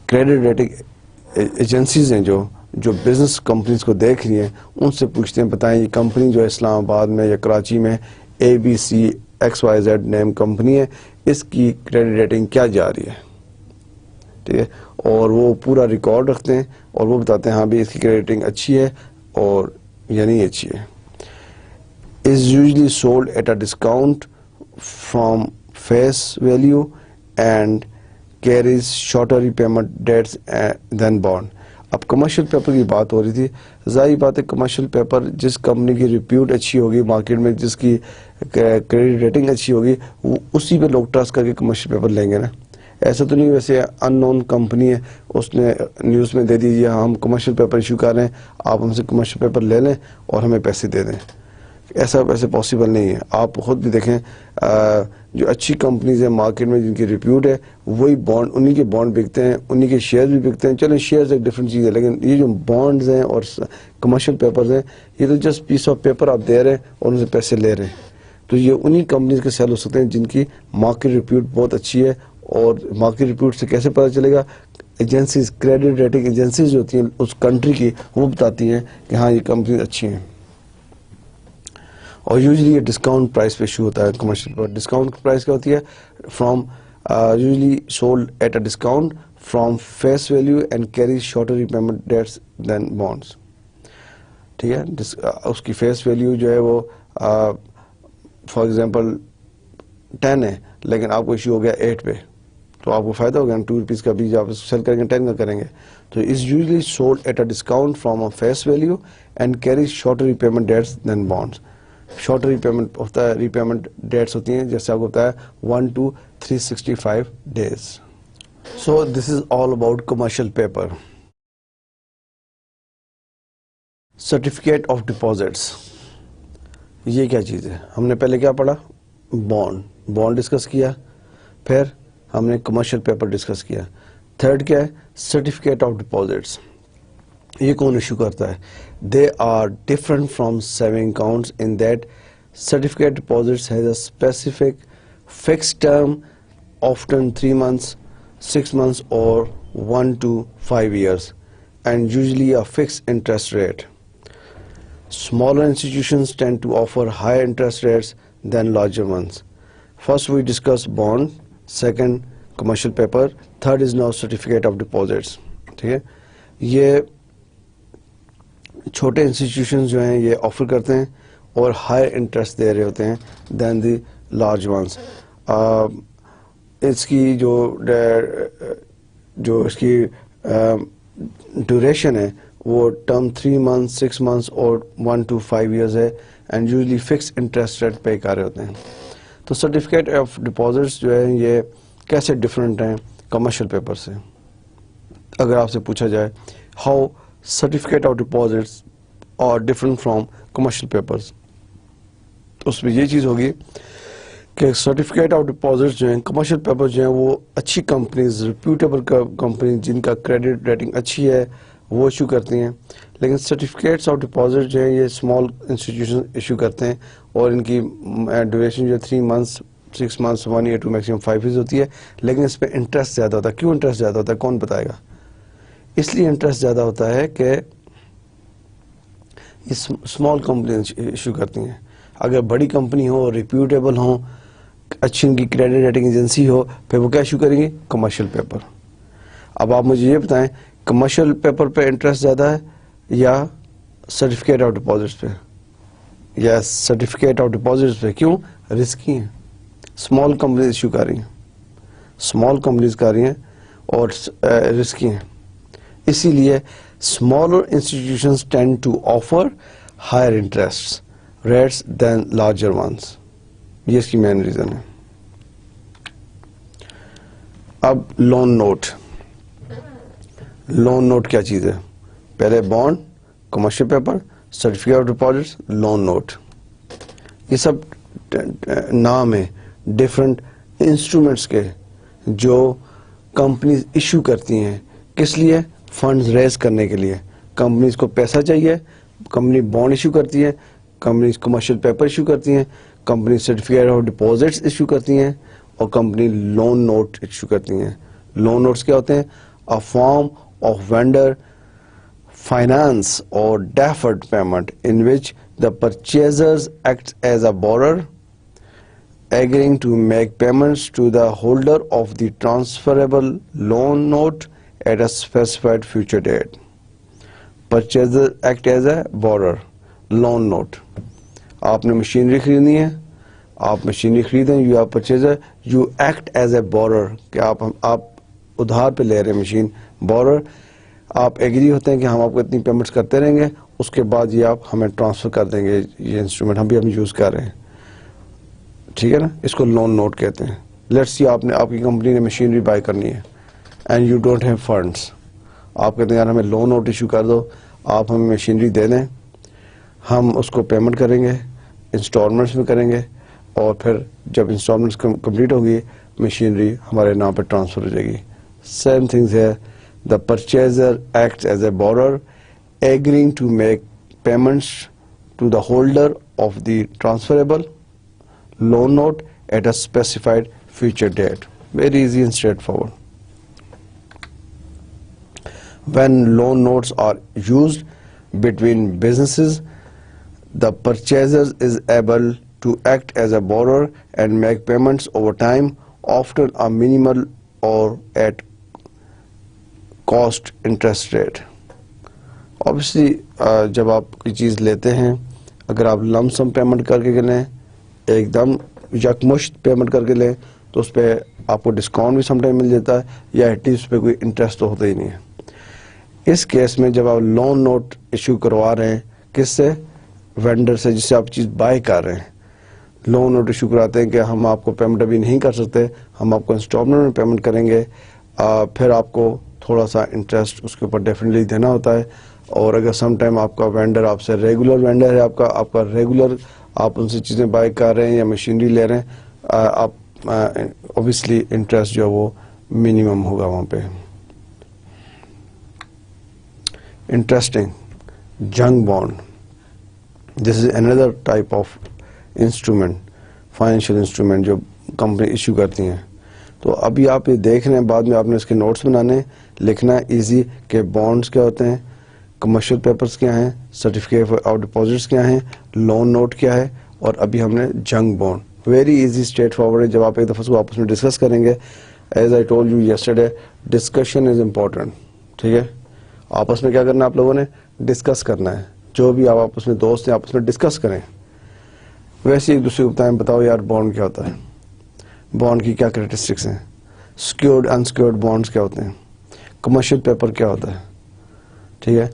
کریڈٹ ریٹنگ ایجنسیز ہیں جو بزنس کمپنیز کو دیکھ رہی ہیں, ان سے پوچھتے ہیں بتائیں یہ کمپنی جو اسلام آباد میں یا کراچی میں ABCXYZ نیم کمپنی ہے, اس کی کریڈٹ ریٹنگ کیا جا رہی ہے. ٹھیک ہے, اور وہ پورا ریکارڈ رکھتے ہیں اور وہ بتاتے ہیں ہاں بھی اس کی کریڈٹ ریٹنگ اچھی ہے اور یا نہیں اچھی ہے. Is usually sold at a discount from face value and carries shorter repayment dates than bond. اب کمرشل پیپر کی بات ہو رہی تھی, ظاہر بات ہے کمرشل پیپر جس کمپنی کی ریپیوٹ اچھی ہوگی مارکیٹ میں, جس کی کریڈٹ ریٹنگ اچھی ہوگی, وہ اسی پہ لوگ ٹرسٹ کر کے کمرشل پیپر لیں گے نا. ایسا تو نہیں ویسے ان نون کمپنی ہے اس نے نیوز میں دے دیجیے ہم کمرشل پیپر ایشو کر رہے ہیں, آپ ہم سے کمرشل پیپر لے لیں اور ہمیں پیسے دے دیں. ایسا ویسے پاسبل نہیں ہے. آپ خود بھی دیکھیں جو اچھی کمپنیز ہیں مارکیٹ میں جن کی ریپیوٹ ہے وہی بانڈ, انہی کے بانڈ بکتے ہیں, انہی کے شیئر بھی بکتے ہیں. چلیں شیئرز ایک ڈفرینٹ چیز ہے, لیکن یہ جو بانڈز ہیں اور کمرشل پیپرز ہیں یہ تو جسٹ پیس آف پیپر آپ دے رہے ہیں اور ان سے پیسے لے رہے ہیں. تو یہ انہی کمپنیز کے سیل ہو سکتے ہیں جن کی مارکیٹ ریپیوٹ بہت اچھی ہے. اور مارکیٹ ریپیوٹ سے کیسے پتہ چلے گا؟ ایجنسیز, کریڈٹ ریٹنگ ایجنسیز جو ہوتی ہیں اس کنٹری کی, وہ بتاتی ہیں کہ ہاں یہ کمپنیز اچھی ہیں. اور یوزلی یہ ڈسکاؤنٹ پرائس پہ ایشو ہوتا ہے کمرشل پیپر. ڈسکاؤنٹ پرائس کیا ہوتی ہے؟ From usually sold at a discount from face value and carries shorter repayment dates than bonds. ٹھیک ہے, اس کی فیس ویلیو جو ہے وہ فار ایگزامپل 10 ہے لیکن آپ کو ایشو ہو گیا 8 پہ, تو آپ کو فائدہ ہوگا. 2 روپیز کا بھی آپ سیل کریں گے 10 کا کریں گے. تو is usually sold at a discount from a face value and carries shorter repayment dates than bonds. Shorter repayment ہوتا ہے, ریپیمنٹ ڈیٹس ہوتی ہیں جیسے آپ کو بتایا 1 to 365 days. So this is all about commercial paper. Certificate of deposits, یہ کیا چیز ہے؟ ہم نے پہلے کیا پڑھا؟ بانڈ ڈسکس کیا, پھر ہم نے کمرشل پیپر ڈسکس کیا. تھرڈ کیا ہے؟ Certificate of deposits. یہ کون ایشو کرتا ہے؟ They are different from saving accounts in that certificate deposits has a specific fixed term, often 3 months, 6 months or 1 to 5 years, and usually a fixed interest rate. Smaller institutions tend to offer higher interest rates than larger ones. First we discuss bond, second commercial paper, third is now certificate of deposits. ٹھیک ہے, یہ چھوٹے institutions جو ہیں یہ offer کرتے ہیں اور ہائر انٹرسٹ دے رہے ہوتے ہیں دین دی لارج ونس. اس کی جو اس کی ڈیوریشن ہے وہ ٹرم 3 months, 6 months اور 1 to 5 years ہے, and usually fix interest rate pay کر رہے ہوتے ہیں. تو سرٹیفکیٹ آف ڈپازٹس جو ہے یہ کیسے ڈفرینٹ ہیں کمرشل پیپر سے؟ اگر آپ سے پوچھا جائے how certificate of deposits are different from commercial papers, تو اس میں یہ چیز ہوگی کہ سرٹیفکیٹ آف ڈپازٹس جو ہیں کمرشل پیپر جو ہیں وہ اچھی کمپنیز, ریپیوٹیبل کمپنی جن کا کریڈٹ ریٹنگ اچھی ہے وہ ایشو کرتی ہیں. لیکن سرٹیفکیٹس آف ڈپازٹ جو ہیں یہ اسمال انسٹیٹیوشن ایشو کرتے ہیں اور ان کی ڈیوریشن جو 3 months, 6 months, 1 year to maximum 5 years ہوتی ہے, لیکن اس پہ انٹرسٹ زیادہ ہوتا ہے. کیوں انٹرسٹ زیادہ ہوتا ہے کون بتائے گا؟ اس لیے انٹرسٹ زیادہ ہوتا ہے کہ یہ اسمال کمپنی ایشو کرتی ہیں. اگر بڑی کمپنی ہو, ریپیوٹیبل ہوں, اچھی ان کی کریڈٹ ریٹنگ ایجنسی ہو, پھر وہ کیا ایشو کریں گی؟ Commercial paper. اب آپ مجھے یہ بتائیں کمرشل پیپر پہ انٹرسٹ زیادہ ہے یا سرٹیفکیٹ آف ڈپازٹس پہ؟ یا سرٹیفکیٹ آف ڈپازٹس پہ. کیوں؟ رسکی ہیں, اسمال کمپنیز ایشو کر رہی ہیں, اسمال کمپنیز کر رہی ہیں اور رسکی ہیں. اسی لیے smaller institutions tend to offer higher interest rates than larger ones. یہ اس کی مین ریزن ہے. اب لون نوٹ. لون نوٹ کیا چیز ہے؟ پہلے bond, commercial paper, certificate of deposits, loan note. یہ سب نام ہیں ڈفرینٹ انسٹرومنٹس کے جو کمپنیز ایشو کرتی ہیں. کس لیے؟ فنڈز ریز کرنے کے لیے. کمپنیز کو پیسہ چاہیے, کمپنی بانڈ ایشو کرتی ہے, کمپنیز کمرشل پیپر ایشو کرتی ہیں, company certificate of deposits issue کرتی ہیں, اور کمپنی لون نوٹ ایشو کرتی ہیں. لون نوٹس کیا ہوتے ہیں؟ a form of vendor finance or deferred payment in which the purchasers act as a borrower, agreeing to make payments to the holder of the transferable loan note at a specified future date. Purchaser act as a borrower. Loan note. آپ نے machinery خریدنی ہے, آپ machinery خریدیں, you are purchaser, you act as a borrower, کہ آپ ادھار پہ لے رہے ہیں مشین. بورر, آپ ایگری ہوتے ہیں کہ ہم آپ کو اتنی پیمنٹس کرتے رہیں گے, اس کے بعد یہ آپ ہمیں ٹرانسفر کر دیں گے, یہ انسٹرومنٹ ہم یوز کر رہے ہیں. ٹھیک ہے نا, اس کو لون نوٹ کہتے ہیں. لیٹس سی آپ کی کمپنی نے مشینری بائی کرنی ہے and you don't have funds. آپ کہتے ہیں یار ہمیں لون نوٹ ایشو کر دو, آپ ہمیں مشینری دے دیں, ہم اس کو پیمنٹ کریں گے, انسٹالمنٹس میں کریں گے, اور پھر جب انسٹالمنٹس کمپلیٹ ہوگی مشینری ہمارے نام پہ ٹرانسفر ہو جائے گی. سیم تھنگز ہے. The purchaser acts as a borer agreeing to make payments to the holder of the transferable loan note at a specified future date. Very easy and straightforward. When loan notes are used between businesses, the purchaser is able to act as a borrower and make payments over time, often a minimal or at cost interest rate. Obviously, جب آپ کوئی چیز لیتے ہیں, اگر آپ لم سم payment کر کے لیں, ایک دم یکمشت پیمنٹ کر کے لیں, تو اس پہ آپ کو ڈسکاؤنٹ بھی سم ٹائم مل جاتا ہے, یا ایٹ لیسٹ اس پہ کوئی انٹرسٹ تو ہوتا ہی نہیں ہے. اس کیس میں جب آپ لون نوٹ ایشو کروا رہے ہیں, کس سے؟ وینڈر سے, جس سے آپ چیز بائی کر رہے ہیں. لون نوٹ ایشو کراتے ہیں کہ ہم آپ کو پیمنٹ ابھی نہیں کر سکتے, ہم آپ کو انسٹالمنٹ میں پیمنٹ کریں گے, پھر آپ کو تھوڑا سا انٹرسٹ اس کے اوپر ڈیفینیٹلی دینا ہوتا ہے. اور اگر سم ٹائم آپ کا وینڈر آپ سے ریگولر وینڈر ہے, آپ کا ریگولر آپ ان سے چیزیں بائی کر رہے ہیں یا مشینری لے رہے ہیں, آپ اوبیسلی انٹرسٹ جو ہے وہ منیمم ہوگا وہاں پہ. انٹرسٹنگ جنگ bond, this is another type of instrument, financial instrument جو کمپنی ایشو کرتی ہیں. تو ابھی آپ یہ دیکھ رہے ہیں, بعد میں آپ نے اس کے نوٹس بنانے, لکھنا ہے ایزی کہ بانڈس کیا ہوتے ہیں, کمرشل پیپرز کیا ہیں, سرٹیفکیٹ آف ڈپازٹس کیا ہیں, لون نوٹ کیا ہے, اور ابھی ہم نے جنگ bond. Very easy straight forward ہے. جب آپ ایک دفعہ اس کو آپس میں ڈسکس کریں گے, as I told you yesterday, discussion is important. ٹھیک ہے, آپس میں کیا کرنا ہے, آپ لوگوں نے ڈسکس کرنا ہے. جو بھی آپ آپس میں دوست ہیں آپس میں ڈسکس کریں. ویسے ایک دوسرے کو بتائیں, بتاؤ یار بانڈ کیا ہوتا ہے, بانڈ کی کیا کریکٹرسٹکس ہیں, سیکیورڈ انسیکیورڈ بانڈس کیا ہوتے ہیں, کمرشل پیپر کیا ہوتا ہے, ٹھیک ہے,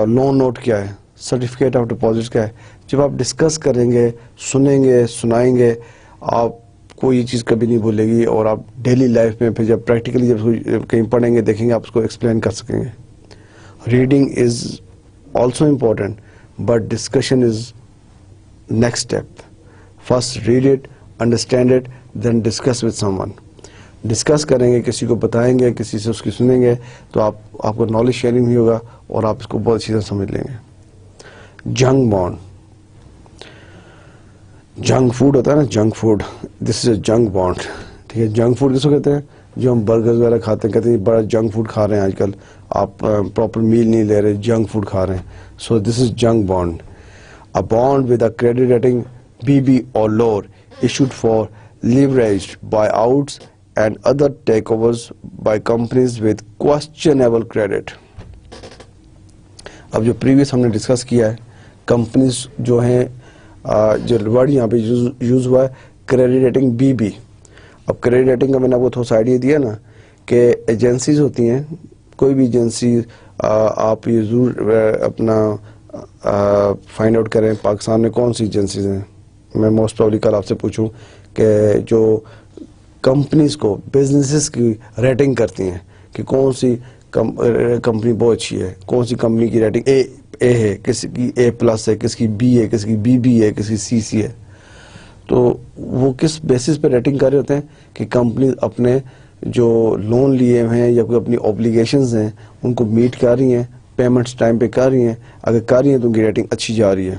لون نوٹ کیا ہے, سرٹیفکیٹ آف ڈپازٹ کیا ہے. جب آپ ڈسکس کریں گے, سنیں گے, سنائیں گے, آپ کو یہ چیز کبھی نہیں بھولے گی, اور آپ ڈیلی لائف میں پھر جب پریکٹیکلی جب کہیں پڑھیں گے, دیکھیں گے, آپ اس کو ایکسپلین کر سکیں گے. Reading is also important, but discussion is next step. First read it, understand it, then discuss with someone. Discuss کریں گے, کسی کو بتائیں گے, کسی سے اس کی سنیں گے, تو آپ کو نالج شیئرنگ بھی ہوگا, اور آپ اس کو بہت اچھی طرح سمجھ لیں گے. جنگ بانڈ, جنک فوڈ ہوتا ہے نا, junk food, this is a junk bond. ٹھیک ہے, جنک فوڈ کس کو کہتے ہیں, جو ہم برگر وغیرہ کھاتے ہیں, کہتے ہیں بڑا جنک فوڈ کھا رہے ہیں آج کل, آپ پراپر میل نہیں لے رہے, جنک فوڈ کھا رہے ہیں. So this is junk bond. A bond with a credit rating BB or lower issued for leveraged buyouts and other takeovers by companies with questionable credit. اب جو پریویس ہم نے ڈسکس کیا ہے, کمپنیز جو ہیں, جو ورڈ یہاں پہ یوز ہوا ہے کریڈٹ ریٹنگ بی بی. اب کریڈٹ ریٹنگ کا میں نے آپ کو تھوڑا سا آئیڈیا دیا نا, کہ ایجنسیز ہوتی ہیں, کوئی بھی ایجنسی, آپ یہ ضرور اپنا فائنڈ آؤٹ کریں پاکستان میں کون سی ایجنسیز ہیں. میں موسٹ پرابلی کل آپ سے پوچھوں کہ جو کمپنیز کو, بزنسز کی ریٹنگ کرتی ہیں, کہ کون سی کمپنی بہت اچھی ہے, کون سی کمپنی کی ریٹنگ اے ہے, کسی کی اے پلس ہے, کس کی بی ہے, کس کی بی بی ہے, کس کی سی سی ہے. تو وہ کس بیسس پہ ریٹنگ کر رہے ہوتے ہیں, کہ کمپنیز اپنے جو لون لیے ہوئے ہیں یا کوئی اپنی اوبلیگیشنز ہیں ان کو میٹ کر رہی ہیں, پیمنٹس ٹائم پہ کر رہی ہیں. اگر کر رہی ہیں تو ان کی ریٹنگ اچھی جا رہی ہے.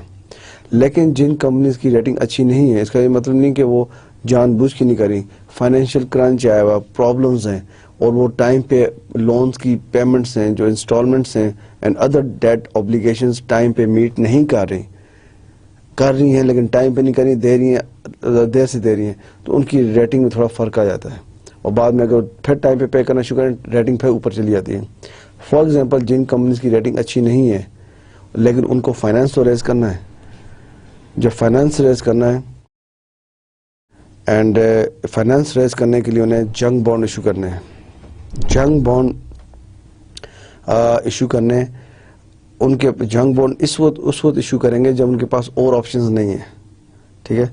لیکن جن کمپنیز کی ریٹنگ اچھی نہیں ہے, اس کا یہ مطلب نہیں کہ وہ جان بوجھ کے نہیں کر رہی, فائنینشیل کرنچ آیا ہوا, پرابلمز ہیں, اور وہ ٹائم پہ لونز کی پیمنٹس ہیں, جو انسٹالمنٹس ہیں, and other date obligations time پہ میٹ نہیں کر رہی ہیں, لیکن ٹائم پہ نہیں کر رہی, دے رہی ہیں, دیر سے دے رہی ہیں, تو ان کی ریٹنگ میں تھوڑا فرق آ جاتا ہے. اور بعد میں اگر پھر ٹائم پہ پے کرنا شروع کریں, ریٹنگ پھر اوپر چلی جاتی ہے. فار ایگزامپل, جن کمپنیز کی ریٹنگ اچھی نہیں ہے لیکن ان کو فائنانس تو ریز کرنا ہے, جب فائنانس ریز کرنا ہے, اینڈ فائنانس ریز کرنے کے لیے انہیں جنگ بانڈ ایشو کرنے ہیں. جنگ بانڈ ایشو کرنے, ان کے جنگ بانڈ اس وقت ایشو کریں گے جب ان کے پاس اور آپشنز نہیں ہیں. ٹھیک ہے,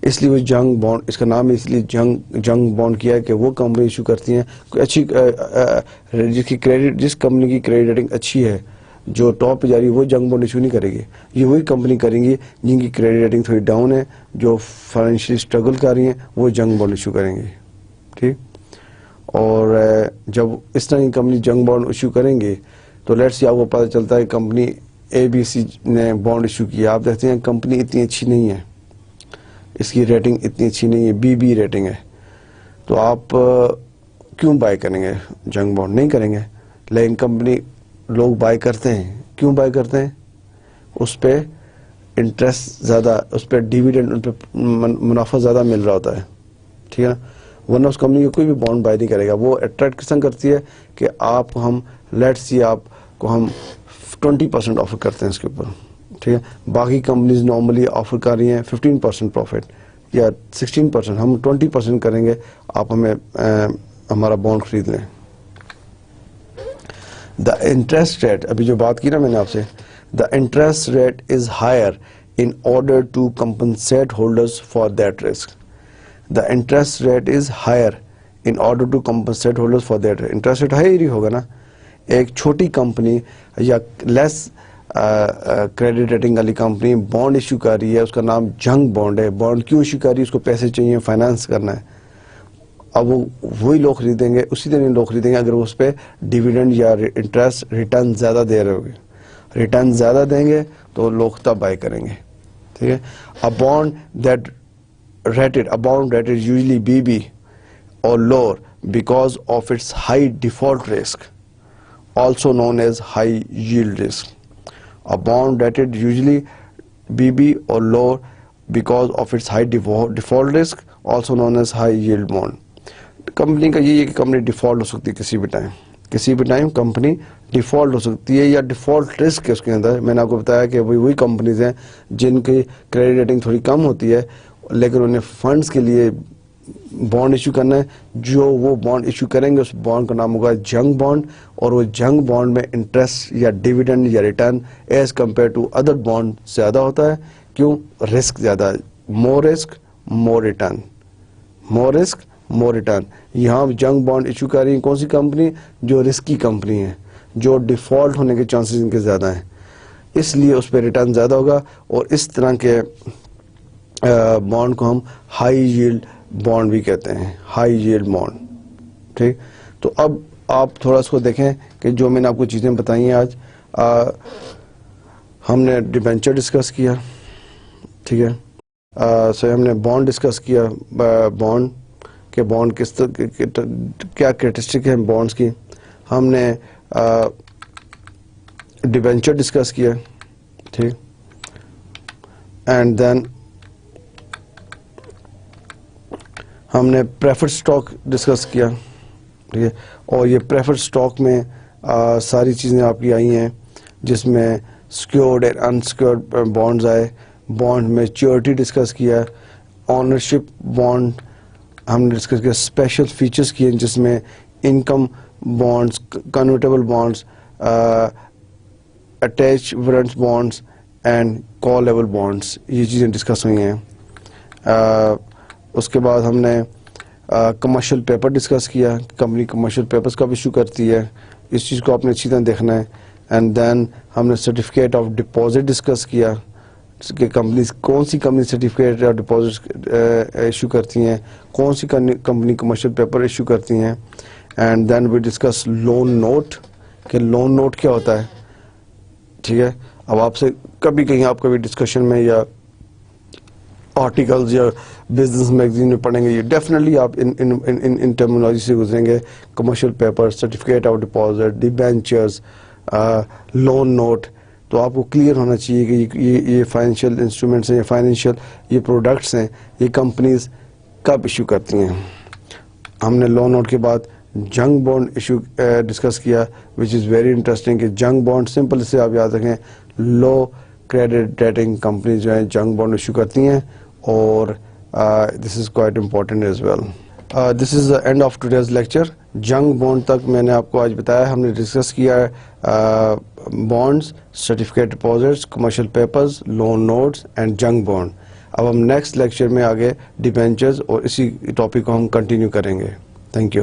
اس لیے وہ جنگ بانڈ, اس کا نام اس لیے جنگ بانڈ کیا ہے کہ وہ کمپنی ایشو کرتی ہیں کوئی اچھی جس کمپنی کی کریڈٹ ریٹنگ اچھی ہے, جو ٹاپ پہ جا رہی ہے وہ جنگ بانڈ ایشو نہیں کرے گی. یہ وہی کمپنی کریں گی جن کی کریڈٹ ریٹنگ تھوڑی ڈاؤن ہے, جو فائنینشلی اسٹرگل کر رہی ہیں, وہ جنگ بانڈ ایشو کریں گی. ٹھیک. اور جب اس طرح کی کمپنی جنگ بانڈ ایشو کریں گی تو لیٹس سی آپ کو پتہ چلتا ہے کمپنی اے بی سی نے بانڈ ایشو کیا, آپ دیکھتے ہیں کمپنی اتنی اچھی نہیں ہے, اس کی ریٹنگ اتنی اچھی نہیں ہے, بی ریٹنگ ہے, تو آپ کیوں بائی کریں گے جنگ بانڈ؟ نہیں کریں گے. لیکن کمپنی لوگ بائی کرتے ہیں, کیوں بائی کرتے ہیں؟ اس پہ انٹرسٹ زیادہ, اس پہ ڈیویڈنڈ, ان پہ منافع زیادہ مل رہا ہوتا ہے. ٹھیک ہے نا. ورنہ اس کمپنی کو کوئی بھی بانڈ بائی نہیں کرے گا. وہ اٹریکٹ کس طرح کرتی ہے کہ آپ کو ہم لیٹ سی آپ کو ہم 20% آفر کرتے ہیں اس کے اوپر. ٹھیک ہے. باقی کمپنیز نارملی آفر کر رہی ہیں 15% پروفٹ یا 16%, ہم 20% کریں گے, آپ ہمیں ہمارا بانڈ خرید لیں. دا انٹرسٹ ریٹ, ابھی جو بات کی نا میں نے آپ سے, the interest rate is higher in order to compensate holders for that risk. The interest rate is higher in order to compensate holders for that. Interest rate high ہوگا نا. ایک چھوٹی کمپنی یا لیس کریڈٹ ریٹنگ والی company bond issue کر رہی ہے, اس کا نام جنگ بانڈ ہے. بانڈ کیوں ایشو کر رہی ہے؟ اس کو پیسے چاہیے, فائنانس کرنا ہے. اب وہ وہی لوگ خریدیں گے, اسی طرح لوگ خریدیں گے اگر وہ اس پہ ڈیویڈنڈ یا انٹرسٹ ریٹرن زیادہ دے رہے ہوگے. ریٹرن زیادہ دیں گے تو لوگ تب بائی کریں گے. ٹھیک ہے. A bond rated usually BB or lower because of its high default risk, also known as high yield risk. A bond rated usually BB or lower because of its high default risk, also known as high yield bond. Company کا یہ ہے کہ company default ہو سکتی ہے کسی بھی time company default ہو سکتی ہے, یا ڈیفالٹ رسک ہے اس کے اندر. میں نے آپ کو بتایا کہ وہی کمپنیز ہیں جن کی کریڈٹ ریٹنگ تھوڑی کم ہوتی ہے, لیکن انہیں فنڈز کے لیے بانڈ ایشو کرنا ہے. جو وہ بانڈ ایشو کریں گے اس بانڈ کا نام ہوگا جنگ بانڈ, اور وہ جنگ بانڈ میں انٹرسٹ یا ڈیویڈنڈ یا return as compare to other bond زیادہ ہوتا ہے. کیوں؟ رسک زیادہ ہے. More risk more return, more risk more return. یہاں جنگ بانڈ ایشو کر رہی ہیں کون سی کمپنی؟ جو رسکی کمپنی ہے, جو ڈیفالٹ ہونے کے چانسز ان کے زیادہ ہیں, اس لیے اس پہ ریٹرن زیادہ ہوگا. اور اس طرح کے بانڈ کو ہم ہائی ییلڈ بانڈ بھی کہتے ہیں, ہائی ییلڈ بانڈ. ٹھیک. تو اب آپ تھوڑا اس کو دیکھیں کہ جو میں نے آپ کو چیزیں بتائی ہیں آج. ہم نے ڈیبینچر ڈسکس کیا. ٹھیک ہے. سو ہم نے بانڈ ڈسکس کیا, بانڈ کہ بانڈ کس طرح کیا کریٹرسٹک ہیں بانڈس کی. ہم نے ڈیبینچر ڈسکس کیا. ٹھیک. اینڈ دین ہم نے پریفرڈ اسٹاک ڈسکس کیا. ٹھیک ہے. اور یہ پریفرڈ اسٹاک میں ساری چیزیں آپ کی آئی ہیں, جس میں سیکیورڈ اینڈ انسیکیورڈ بانڈز آئے. بانڈ میچیورٹی ڈسکس کیا. آنرشپ بانڈ ہم نے ڈسکس کیا. اسپیشل فیچرز کیے جس میں income bonds, convertible bonds, attach warrants bonds and callable bonds, یہ چیزیں ڈسکس ہوئی ہیں. اس کے بعد ہم نے کمرشل پیپر ڈسکس کیا. کمپنی کمرشل پیپرز کب ایشو کرتی ہے, اس چیز کو آپ نے اچھی طرح دیکھنا ہے. اینڈ دین ہم نے سرٹیفکیٹ آف ڈپازٹ ڈسکس کیا کہ کمپنیز کون سی company certificate of deposit issue کرتی ہیں, کون سی کمپنی کمرشل پیپر ایشو کرتی ہیں. And then we discuss loan note, کہ لون نوٹ کیا ہوتا ہے. ٹھیک ہے. اب آپ سے کبھی کہیں آپ کبھی ڈسکشن میں یا آرٹیکلز یا بزنس میگزین میں پڑھیں گے, یہ ڈیفینیٹلی آپ ان ٹرمینالوجی سے گزریں گے. Commercial paper, certificate of deposit, debentures, loan note. تو آپ کو کلیئر ہونا چاہیے کہ یہ فائنینشیل انسٹرومنٹس ہیں, یہ فائنینشیل یہ پروڈکٹس ہیں, یہ کمپنیز کب ایشو کرتی ہیں. ہم نے لون نوٹ کے بعد جنگ بانڈ ایشو ڈسکس کیا, وچ از ویری انٹرسٹنگ. کہ جنگ بانڈ سمپل سے آپ یاد رکھیں, لو کریڈٹ ریٹنگ کمپنیز جو ہیں جنگ بانڈ ایشو کرتی ہیں, اور this is quite important as well. This is the end of today's lecture. Junk bond تک میں نے آپ کو آج بتایا. ہم نے ڈسکس کیا bonds, certificate deposits, commercial papers, loan notes and junk bond. اب ہم نیکسٹ لیکچر میں آگے ڈیبینچرز اور اسی ٹاپک کو ہم کنٹینیو کریں گے. Thank you.